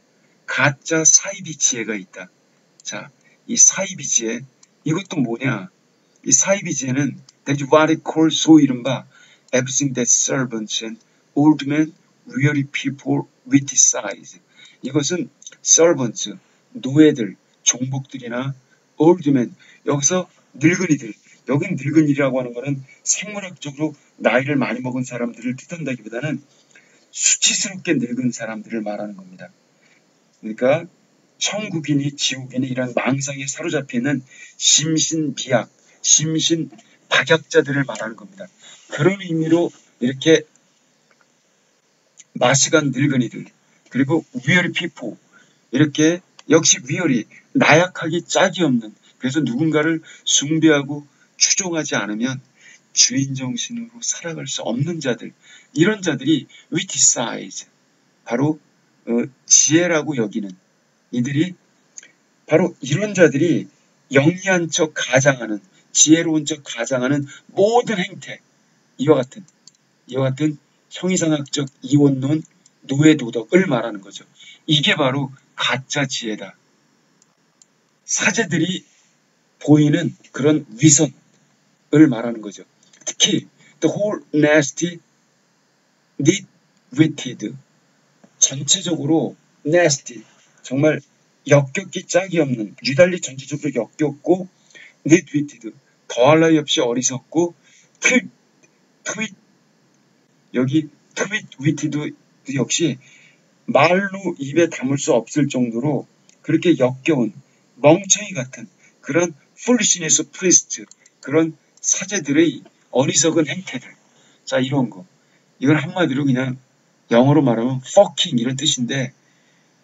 가짜 사이비 지혜가 있다. 자, 이 사이비 지혜, 이것도 뭐냐? 이 사이비 지혜는 that is what it calls, 소 이른바 everything that servants and old men, weary people criticize. 이것은 servants, 노예들, 종복들이나 old men, 여기서 늙은이들, 여긴 늙은이라고 하는 것은 생물학적으로 나이를 많이 먹은 사람들을 뜻한다기보다는 수치스럽게 늙은 사람들을 말하는 겁니다. 그러니까 천국이니 지옥이니 이런 망상에 사로잡혀 있는 심신비약, 심신박약자들을 말하는 겁니다. 그런 의미로 이렇게 마시간 늙은이들, 그리고 weary people, 이렇게 역시 weary, 나약하기 짝이 없는, 그래서 누군가를 숭배하고 추종하지 않으면 주인 정신으로 살아갈 수 없는 자들, 이런 자들이 criticize, 바로 지혜라고 여기는 이들이, 바로 이런 자들이 영리한 척 가장하는, 지혜로운 척 가장하는 모든 행태, 이와 같은 형이상학적 이원론, 노예 도덕을 말하는 거죠. 이게 바로 가짜 지혜다. 사제들이 보이는 그런 위선을 말하는 거죠. 특히 the whole nasty, nit-witted, 전체적으로 nasty, 정말 역겹기 짝이 없는, 유달리 전체적으로 역겹고 nit-witted, 더할 나위 없이 어리석고 여기 twit-witted 역시 말로 입에 담을 수 없을 정도로 그렇게 역겨운 멍청이 같은 그런 foolishness of priest, 그런 사제들의 어리석은 행태들. 자, 이런 거. 이걸 한마디로 그냥 영어로 말하면 fucking 이런 뜻인데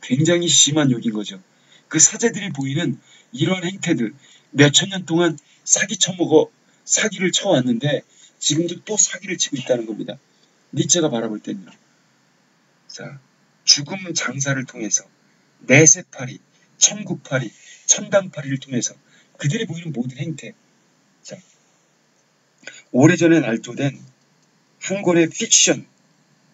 굉장히 심한 욕인 거죠. 그 사제들이 보이는 이런 행태들, 몇천 년 동안 사기를 쳐왔는데 지금도 또 사기를 치고 있다는 겁니다. 니체가 바라볼 때는요. 자, 죽음 장사를 통해서 내세파리, 천국파리, 천당파리를 통해서 그들이 보이는 모든 행태. 자, 오래전에 날조된 한 권의 픽션,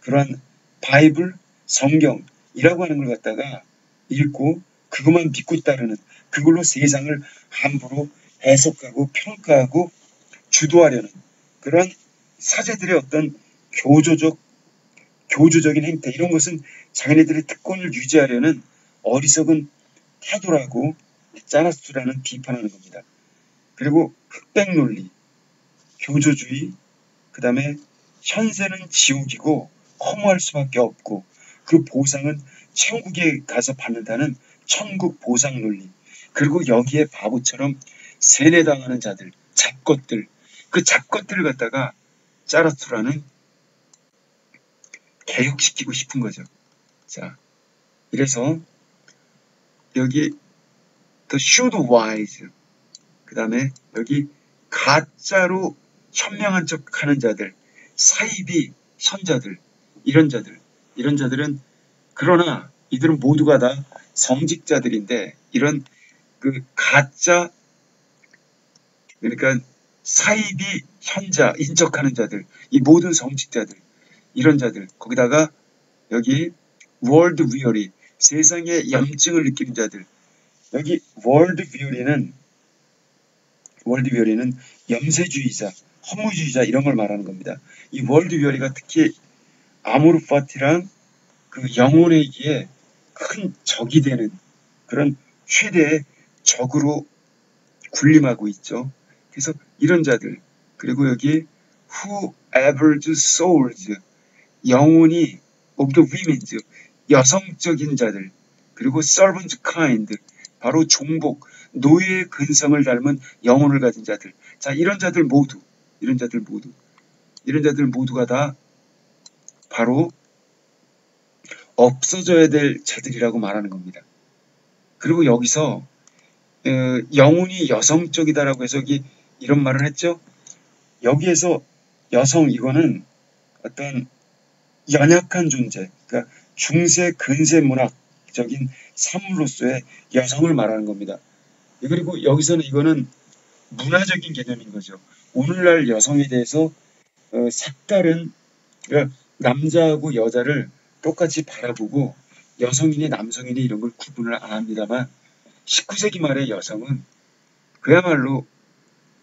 그러한 바이블, 성경이라고 하는 걸 갖다가 읽고 그것만 믿고 따르는, 그걸로 세상을 함부로 해석하고 평가하고 주도하려는 그런 사제들의 어떤 교조적인 행태, 이런 것은 자기네들의 특권을 유지하려는 어리석은 태도라고 짜라스트라는 비판하는 겁니다. 그리고 흑백 논리, 교조주의, 그 다음에 현세는 지옥이고 허무할 수밖에 없고 그 보상은 천국에 가서 받는다는 천국 보상 논리. 그리고 여기에 바보처럼 세뇌당하는 자들, 잡것들, 그 잡것들을 갖다가 짜라투라는 개혁시키고 싶은 거죠. 자, 이래서 여기 the should wise, 그 다음에 여기 가짜로 현명한 척 하는 자들, 사이비 현자들, 이런 자들은 그러나 이들은 모두가 다 성직자들인데 이런 그 가짜, 그러니까 사이비 현자 인척하는 자들, 이 모든 성직자들, 이런 자들, 거기다가 여기 world weary, 세상의 염증을 느끼는 자들, 여기 world weary는 염세주의자, 허무주의자 이런 걸 말하는 겁니다. 이 world weary가 특히 아모르 파티랑 그 영혼에게 큰 적이 되는 그런 최대의 적으로 군림하고 있죠. 그래서 이런 자들, 그리고 여기 who average souls, 영혼이 of the women's, 여성적인 자들, 그리고 servant kind, 바로 종복, 노예의 근성을 닮은 영혼을 가진 자들. 자, 이런 자들 모두가 다 바로 없어져야 될 자들이라고 말하는 겁니다. 그리고 여기서 영혼이 여성적이다라고 해서 이런 말을 했죠. 여기에서 여성, 이거는 어떤 연약한 존재, 그러니까 중세 근세 문학적인 사물로서의 여성을 말하는 겁니다. 그리고 여기서는 이거는 문화적인 개념인 거죠. 오늘날 여성에 대해서 색다른, 그러니까 남자하고 여자를 똑같이 바라보고 여성이니 남성이니 이런 걸 구분을 안 합니다만 19세기 말의 여성은 그야말로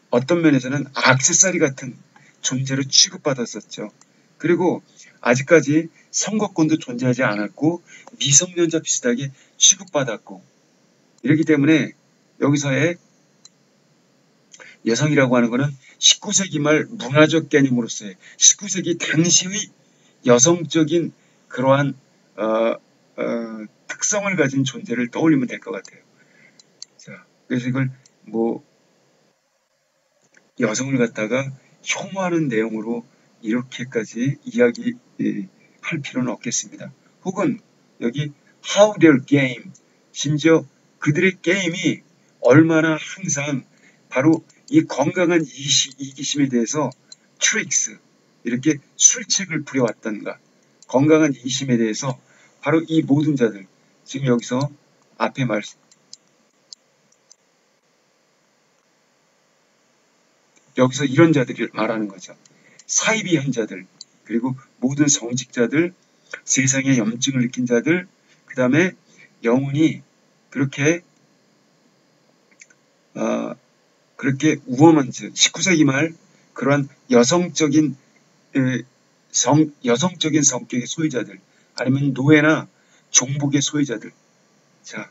어떤 면에서는 액세서리 같은 존재로 취급받았었죠. 그리고 아직까지 선거권도 존재하지 않았고 미성년자 비슷하게 취급받았고, 이렇기 때문에 여기서의 여성이라고 하는 것은 19세기 말 문화적 개념으로서의 19세기 당시의 여성적인 그러한 특성을 가진 존재를 떠올리면 될 것 같아요. 자, 그래서 이걸 뭐 여성을 갖다가 혐오하는 내용으로 이렇게까지 이야기할 필요는 없겠습니다. 혹은 여기 how their game, 심지어 그들의 게임이 얼마나 항상 바로 이 건강한 이기심에 대해서 트릭스, 이렇게 술책을 부려왔던가, 건강한 이기심에 대해서 바로 이 모든 자들, 지금 여기서 앞에 말씀, 여기서 이런 자들을 말하는 거죠. 사이비 현자들, 그리고 모든 성직자들, 세상의 염증을 느낀 자들, 그 다음에 영혼이 그렇게 우월한 19세기 말 그러한 여성적인 성격의 소유자들, 아니면 노예나 종복의 소유자들, 자,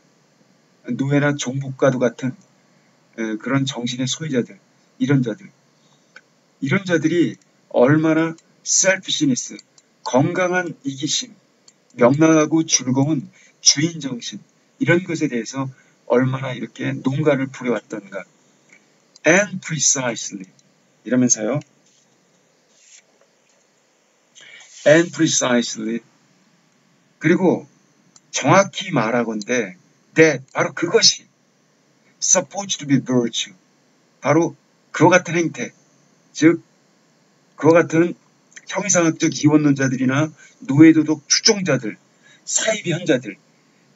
노예나 종복과도 같은 그런 정신의 소유자들, 이런 자들이 얼마나 selfishness, 건강한 이기심, 명랑하고 즐거운 주인 정신, 이런 것에 대해서 얼마나 이렇게 농가를 부려왔던가. And precisely, 이러면서요. And precisely, 그리고 정확히 말하건대 that, 바로 그것이 supposed to be virtue, 바로 그와 같은 행태, 즉 그와 같은 형이상학적 이원론자들이나 노예도덕 추종자들, 사이비 현자들,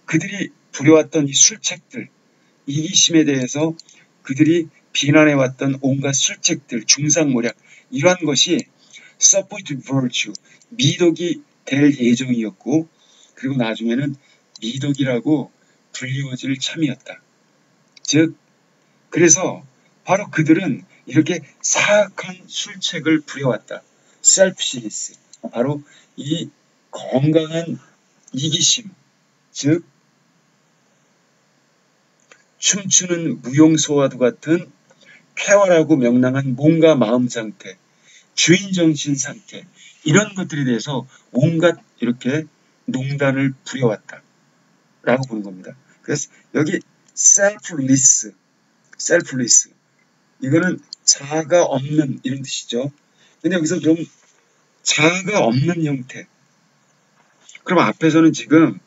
그들이 부려왔던 이 술책들, 이기심에 대해서 그들이 비난해왔던 온갖 술책들, 중상모략, 이러한 것이 supposed virtue, 미덕이 될 예정이었고, 그리고 나중에는 미덕이라고 불리워질 참이었다. 즉, 그래서 바로 그들은 이렇게 사악한 술책을 부려왔다. selfishness, 바로 이 건강한 이기심, 즉 춤추는 무용소와도 같은 쾌활하고 명랑한 몸과 마음 상태, 주인정신 상태, 이런 것들에 대해서 온갖 이렇게 농단을 부려왔다 라고 보는 겁니다. 그래서 여기 selfless 이거는 자아가 없는 이런 뜻이죠. 근데 여기서 좀 자아가 없는 형태. 그럼 앞에서는 지금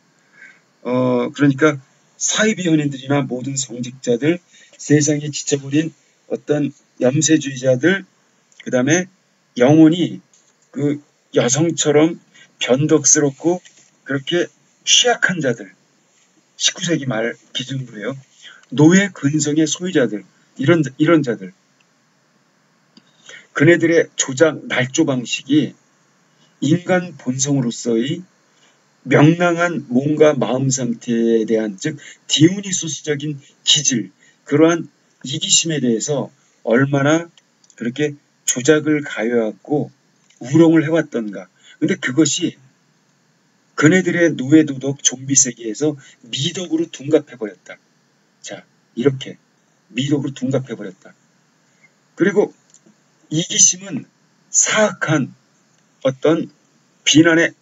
그러니까 사이비 연예인들이나 모든 성직자들, 세상에 지쳐버린 어떤 염세주의자들, 그 다음에 영혼이 그 여성처럼 변덕스럽고 그렇게 취약한 자들, 19세기 말 기준으로요. 노예 근성의 소유자들, 이런 자들. 그네들의 조작, 날조 방식이 인간 본성으로서의 명랑한 몸과 마음 상태에 대한, 즉 디오니소스적인 기질, 그러한 이기심에 대해서 얼마나 그렇게 조작을 가해왔고 우롱을 해왔던가. 근데 그것이 그네들의 노예도덕 좀비 세계에서 미덕으로 둔갑해버렸다. 자, 이렇게 미덕으로 둔갑해버렸다. 그리고 이기심은 사악한 어떤 비난의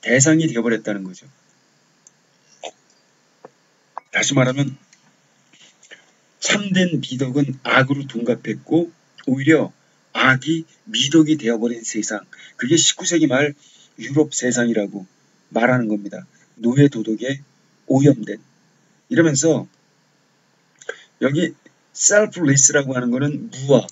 대상이 되어버렸다는 거죠. 다시 말하면 참된 미덕은 악으로 둔갑했고 오히려 악이 미덕이 되어버린 세상, 그게 19세기 말 유럽 세상이라고 말하는 겁니다. 노예 도덕에 오염된. 이러면서 여기 selfless라고 하는 거는 무아,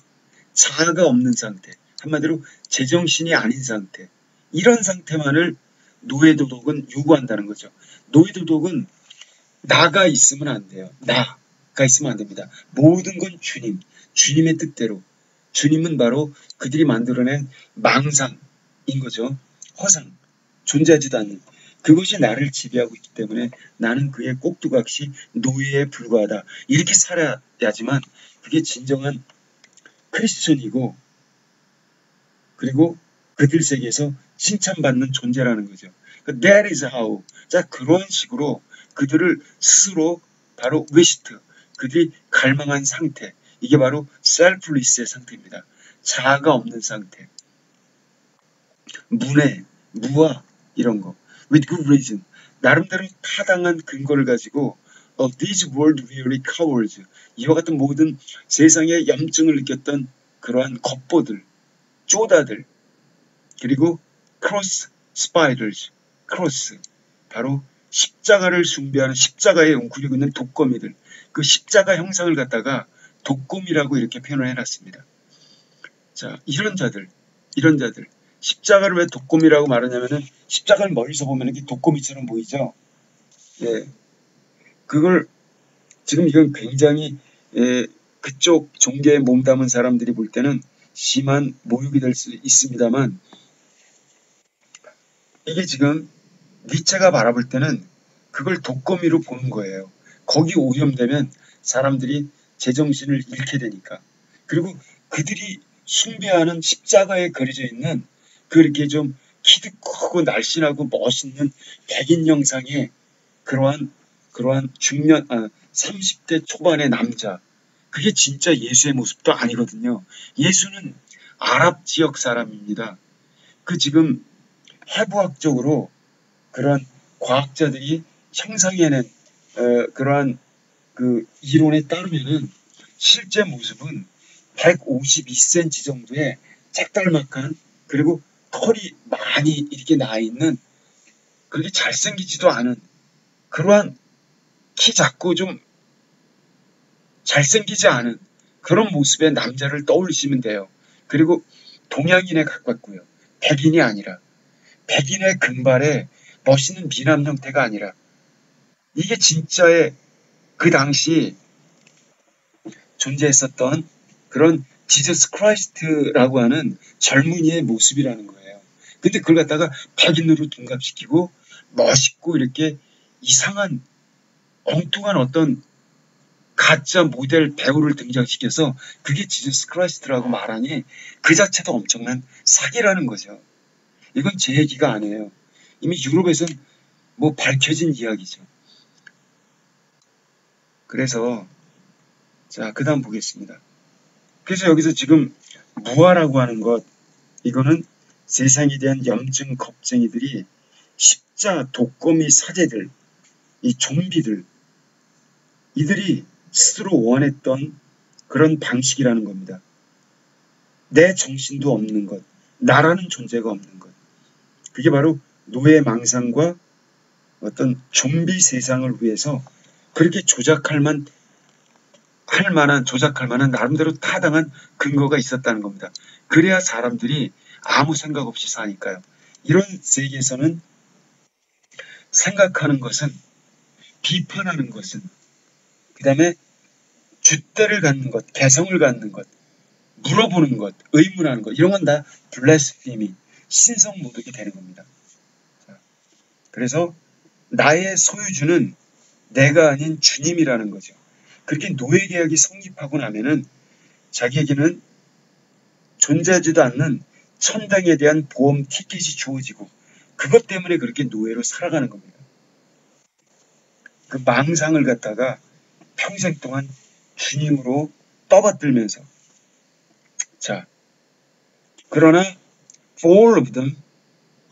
자아가 없는 상태, 한마디로 제정신이 아닌 상태, 이런 상태만을 노예 도덕은 요구한다는 거죠. 노예 도덕은 나가 있으면 안 돼요. 나가 있으면 안 됩니다. 모든 건 주님의 뜻대로. 주님은 바로 그들이 만들어낸 망상인 거죠. 허상, 존재하지도 않는. 그것이 나를 지배하고 있기 때문에 나는 그의 꼭두각시 노예에 불과하다. 이렇게 살아야지만 그게 진정한 크리스천이고, 그리고 그들 세계에서 칭찬받는 존재라는 거죠. That is how. 자, 그런 식으로 그들을 스스로 바로 웨시트, 그들이 갈망한 상태, 이게 바로 셀프리스의 상태입니다. 자아가 없는 상태. 문외, 무아, 이런 거. With good reason. 나름대로 타당한 근거를 가지고 These world weary cowards. 이와 같은 모든 세상의 염증을 느꼈던 그러한 겉보들, 쪼다들, 그리고 cross spiders, cross, 바로 십자가를 숭배하는 십자가에 웅크리고 있는 독거미들, 그 십자가 형상을 갖다가 독거미라고 이렇게 표현을 해놨습니다. 자, 이런 자들, 십자가를 왜 독거미라고 말하냐면은 십자가를 멀리서 보면 이게 독거미처럼 보이죠. 예, 그걸 지금 이건 굉장히 그쪽 종교에 몸담은 사람들이 볼 때는 심한 모욕이 될 수 있습니다만, 이게 지금 니체가 바라볼 때는 그걸 독거미로 보는 거예요. 거기 오염되면 사람들이 제정신을 잃게 되니까. 그리고 그들이 숭배하는 십자가에 그려져 있는 그렇게 좀 키도 크고 날씬하고 멋있는 백인 형상의 그러한 중년 30대 초반의 남자, 그게 진짜 예수의 모습도 아니거든요. 예수는 아랍 지역 사람입니다. 그 지금 해부학적으로 그러한 과학자들이 형상해낸 그러한 그 이론에 따르면은 실제 모습은 152cm 정도의 짝달막한, 그리고 털이 많이 이렇게 나 있는, 그렇게 잘생기지도 않은 그러한 키 작고 좀 잘생기지 않은 그런 모습의 남자를 떠올리시면 돼요. 그리고 동양인에 가깝고요. 백인이 아니라, 백인의 금발에 멋있는 미남 형태가 아니라, 이게 진짜의 그 당시 존재했었던 그런 지저스 크라이스트라고 하는 젊은이의 모습이라는 거예요. 근데 그걸 갖다가 백인으로 둔갑시키고 멋있고 이렇게 이상한 엉뚱한 어떤 가짜 모델 배우를 등장시켜서 그게 지저스 크라이스트라고 말하니 그 자체도 엄청난 사기라는 거죠. 이건 제 얘기가 아니에요. 이미 유럽에선 뭐 밝혀진 이야기죠. 그래서 자, 그 다음 보겠습니다. 그래서 여기서 지금 무아라고 하는 것, 이거는 세상에 대한 염증 겁쟁이들이 십자, 독거미 사제들, 이 좀비들, 이들이 스스로 원했던 그런 방식이라는 겁니다. 내 정신도 없는 것, 나라는 존재가 없는 것. 그게 바로 노예 망상과 어떤 좀비 세상을 위해서 그렇게 조작할 만한 나름대로 타당한 근거가 있었다는 겁니다. 그래야 사람들이 아무 생각 없이 사니까요. 이런 세계에서는 생각하는 것은, 비판하는 것은, 그 다음에 줏대를 갖는 것, 개성을 갖는 것, 물어보는 것, 의문하는 것, 이런 건 다 블레스피미, 신성 모독이 되는 겁니다. 자, 그래서 나의 소유주는 내가 아닌 주님이라는 거죠. 그렇게 노예계약이 성립하고 나면은 자기에게는 존재하지도 않는 천당에 대한 보험 티켓이 주어지고, 그것 때문에 그렇게 노예로 살아가는 겁니다. 그 망상을 갖다가 평생 동안 주님으로 떠받들면서. 자, 그러나 for all of them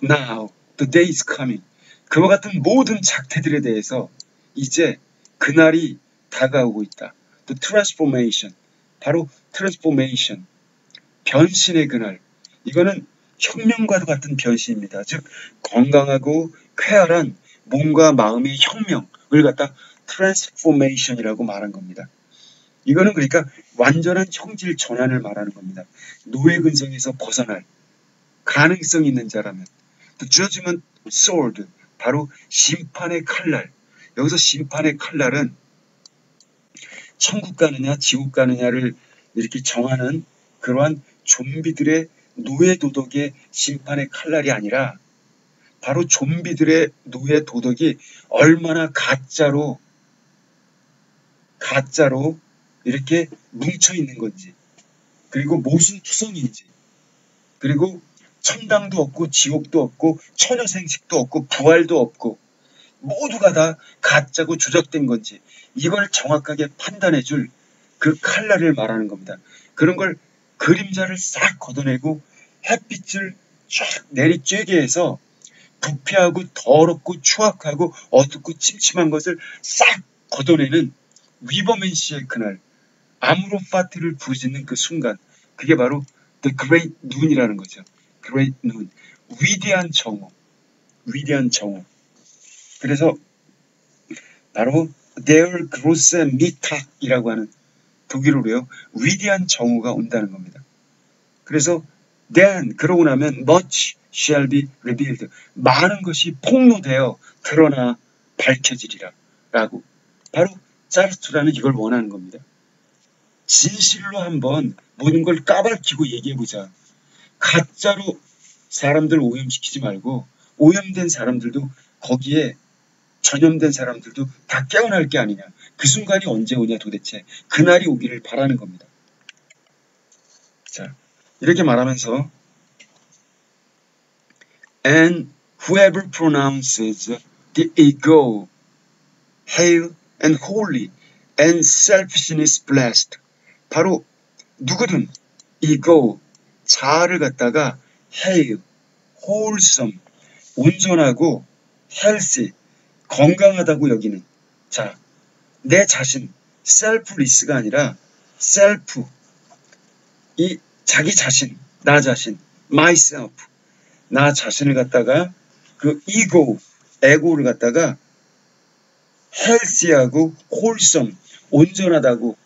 now the day is coming. 그와 같은 모든 작태들에 대해서 이제 그날이 다가오고 있다. The transformation. 바로 transformation. 변신의 그날. 이거는 혁명과도 같은 변신입니다. 즉 건강하고 쾌활한 몸과 마음의 혁명을 갖다 transformation이라고 말한 겁니다. 이거는 그러니까 완전한 형질 전환을 말하는 겁니다. 노예 근성에서 벗어날 가능성이 있는 자라면. The judgment sword. 바로 심판의 칼날. 여기서 심판의 칼날은 천국 가느냐 지옥 가느냐를 이렇게 정하는 그러한 좀비들의 노예 도덕의 심판의 칼날이 아니라 바로 좀비들의 노예 도덕이 얼마나 가짜로 이렇게 뭉쳐 있는 건지, 그리고 모순투성인지, 그리고 천당도 없고 지옥도 없고 처녀생식도 없고 부활도 없고 모두가 다 가짜고 조작된 건지, 이걸 정확하게 판단해줄 그 칼날을 말하는 겁니다. 그런 걸 그림자를 싹 걷어내고 햇빛을 쫙 내리쬐게 해서 부패하고 더럽고 추악하고 어둡고 침침한 것을 싹 걷어내는 위버맨시의 그날, 아무로 파티를 부르짖는 그 순간, 그게 바로 The Great Noon이라는 거죠. Great Noon. 위대한 정오. 그래서 바로 Der große Mittag이라고 하는 독일어로요. 위대한 정오가 온다는 겁니다. 그래서 then, 그러고 나면 much shall be revealed. 많은 것이 폭로되어 드러나 밝혀지리라. 라고. 바로 자르투라는 이걸 원하는 겁니다. 진실로 한번 모든 걸 까발키고 얘기해보자. 가짜로 사람들 오염시키지 말고 오염된 사람들도 거기에 전염된 사람들도 다 깨어날 게 아니냐. 그 순간이 언제 오냐 도대체. 그날이 오기를 바라는 겁니다. 자, 이렇게 말하면서 And whoever pronounces the ego hail and holy and selfishness blessed. 바로 누구든 ego, 자아를 갖다가 hail, wholesome, 온전하고 healthy, 건강하다고 여기는, 자, 내 자신, selfless가 아니라 self, 이 자기 자신, 나 자신, myself, 나 자신을 갖다가 그 ego, 에고를 갖다가 healthy하고 wholesome, 온전하다고,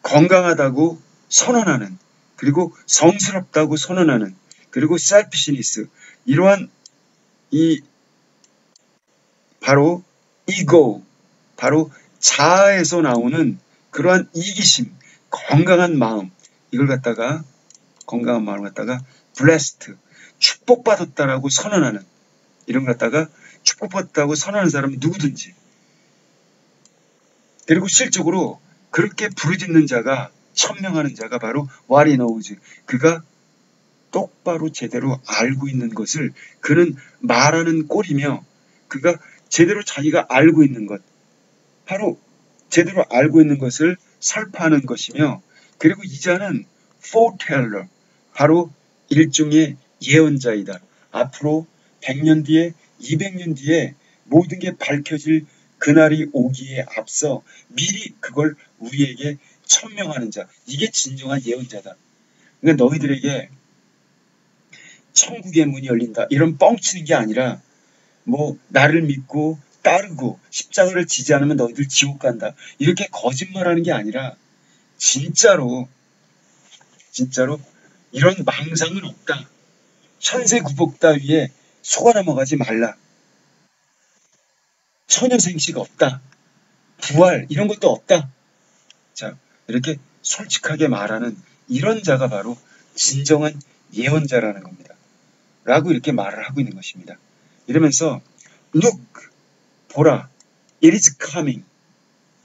건강하다고 선언하는, 그리고 성스럽다고 선언하는, 그리고 selfishness, 이러한 이 바로 ego, 바로 자아에서 나오는 그러한 이기심, 건강한 마음, 이걸 갖다가 건강한 마음을 갖다가 blessed, 축복받았다라고 선언하는, 이런 갖다가 축복받았다고 선언하는 사람은 누구든지, 그리고 실적으로 그렇게 부르짖는 자가, 천명하는 자가 바로 what he knows, 그가 똑바로 제대로 알고 있는 것을 그는 말하는 꼴이며, 그가 제대로 자기가 알고 있는 것, 바로 제대로 알고 있는 것을 설파하는 것이며, 그리고 이 자는 foreteller, 바로 일종의 예언자이다. 앞으로 100년 뒤에, 200년 뒤에 모든 게 밝혀질 그날이 오기에 앞서 미리 그걸 우리에게 천명하는 자. 이게 진정한 예언자다. 그러니까 너희들에게 천국의 문이 열린다, 이런 뻥치는 게 아니라, 뭐 나를 믿고 따르고 십자가를 지지 않으면 너희들 지옥 간다, 이렇게 거짓말하는 게 아니라 진짜로 이런 망상은 없다. 현세구복 따위에 속아 넘어가지 말라. 처녀생시가 없다. 부활 이런 것도 없다. 자, 이렇게 솔직하게 말하는 이런 자가 바로 진정한 예언자라는 겁니다. 라고 이렇게 말을 하고 있는 것입니다. 이러면서 Look, 보라, it is coming.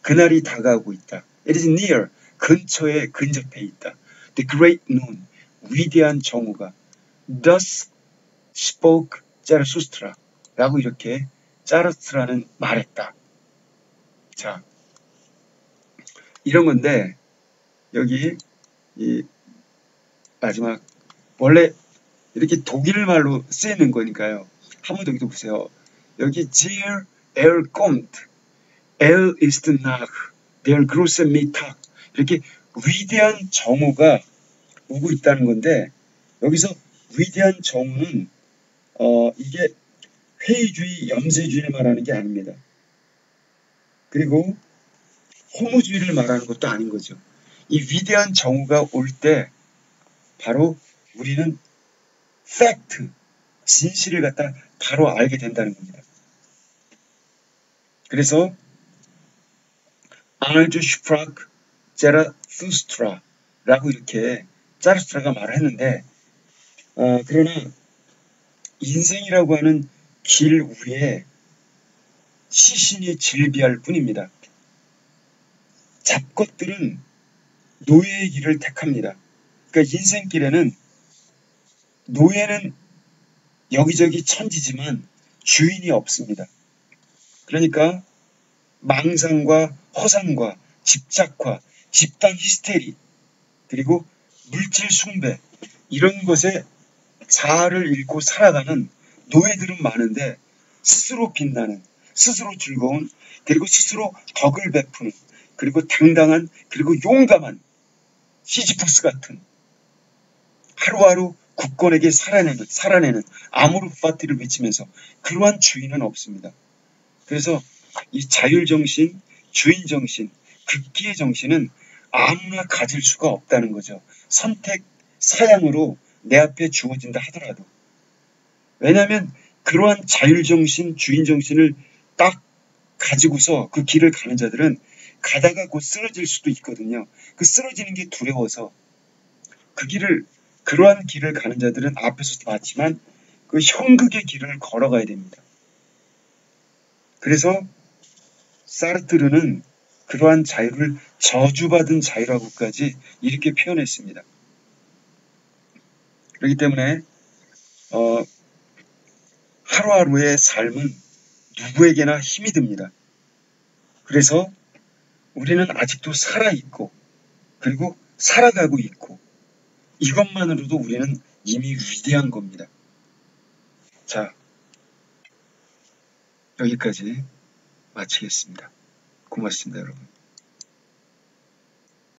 그날이 다가오고 있다. It is near, 근처에 근접해 있다. The great noon, 위대한 정오가. Thus spoke Zarathustra. 라고 이렇게 자르스트라는 말했다. 자, 이런 건데 여기 이 마지막, 원래 이렇게 독일 말로 쓰이는 거니까요. 한번 더 보세요. 여기 Zier kommt, ist nach der großen Mittag, 이렇게 위대한 정오가 오고 있다는 건데, 여기서 위대한 정오는 이게 회의주의, 염세주의를 말하는 게 아닙니다. 그리고 호모주의를 말하는 것도 아닌 거죠. 이 위대한 정오가 올 때 바로 우리는 팩트, 진실을 갖다 바로 알게 된다는 겁니다. 그래서 아놀드 슈프라크 제라투스트라라고 이렇게 자르스트라가 말을 했는데, 그러나 인생이라고 하는 길 위에 시신이 질비할 뿐입니다. 잡것들은 노예의 길을 택합니다. 그러니까 인생길에는 노예는 여기저기 천지지만 주인이 없습니다. 그러니까 망상과 허상과 집착과 집단 히스테리, 그리고 물질 숭배, 이런 것에 자아를 잃고 살아가는 노예들은 많은데, 스스로 빛나는, 스스로 즐거운, 그리고 스스로 덕을 베푸는, 그리고 당당한, 그리고 용감한 시지프스 같은, 하루하루 국권에게 살아내는 아모르 파티를 외치면서, 그러한 주인은 없습니다. 그래서 이 자율정신, 주인정신, 극기의 정신은 아무나 가질 수가 없다는 거죠. 선택, 사양으로 내 앞에 주어진다 하더라도. 왜냐하면 그러한 자율정신, 주인정신을 딱 가지고서 그 길을 가는 자들은 가다가 곧 쓰러질 수도 있거든요. 그 쓰러지는 게 두려워서 그러한 길을 가는 자들은 앞에서도 봤지만 그 형극의 길을 걸어가야 됩니다. 그래서 사르트르는 그러한 자유를 저주받은 자유라고까지 이렇게 표현했습니다. 그렇기 때문에 하루하루의 삶은 누구에게나 힘이 듭니다. 그래서 우리는 아직도 살아있고, 그리고 살아가고 있고, 이것만으로도 우리는 이미 위대한 겁니다. 자, 여기까지 마치겠습니다. 고맙습니다, 여러분.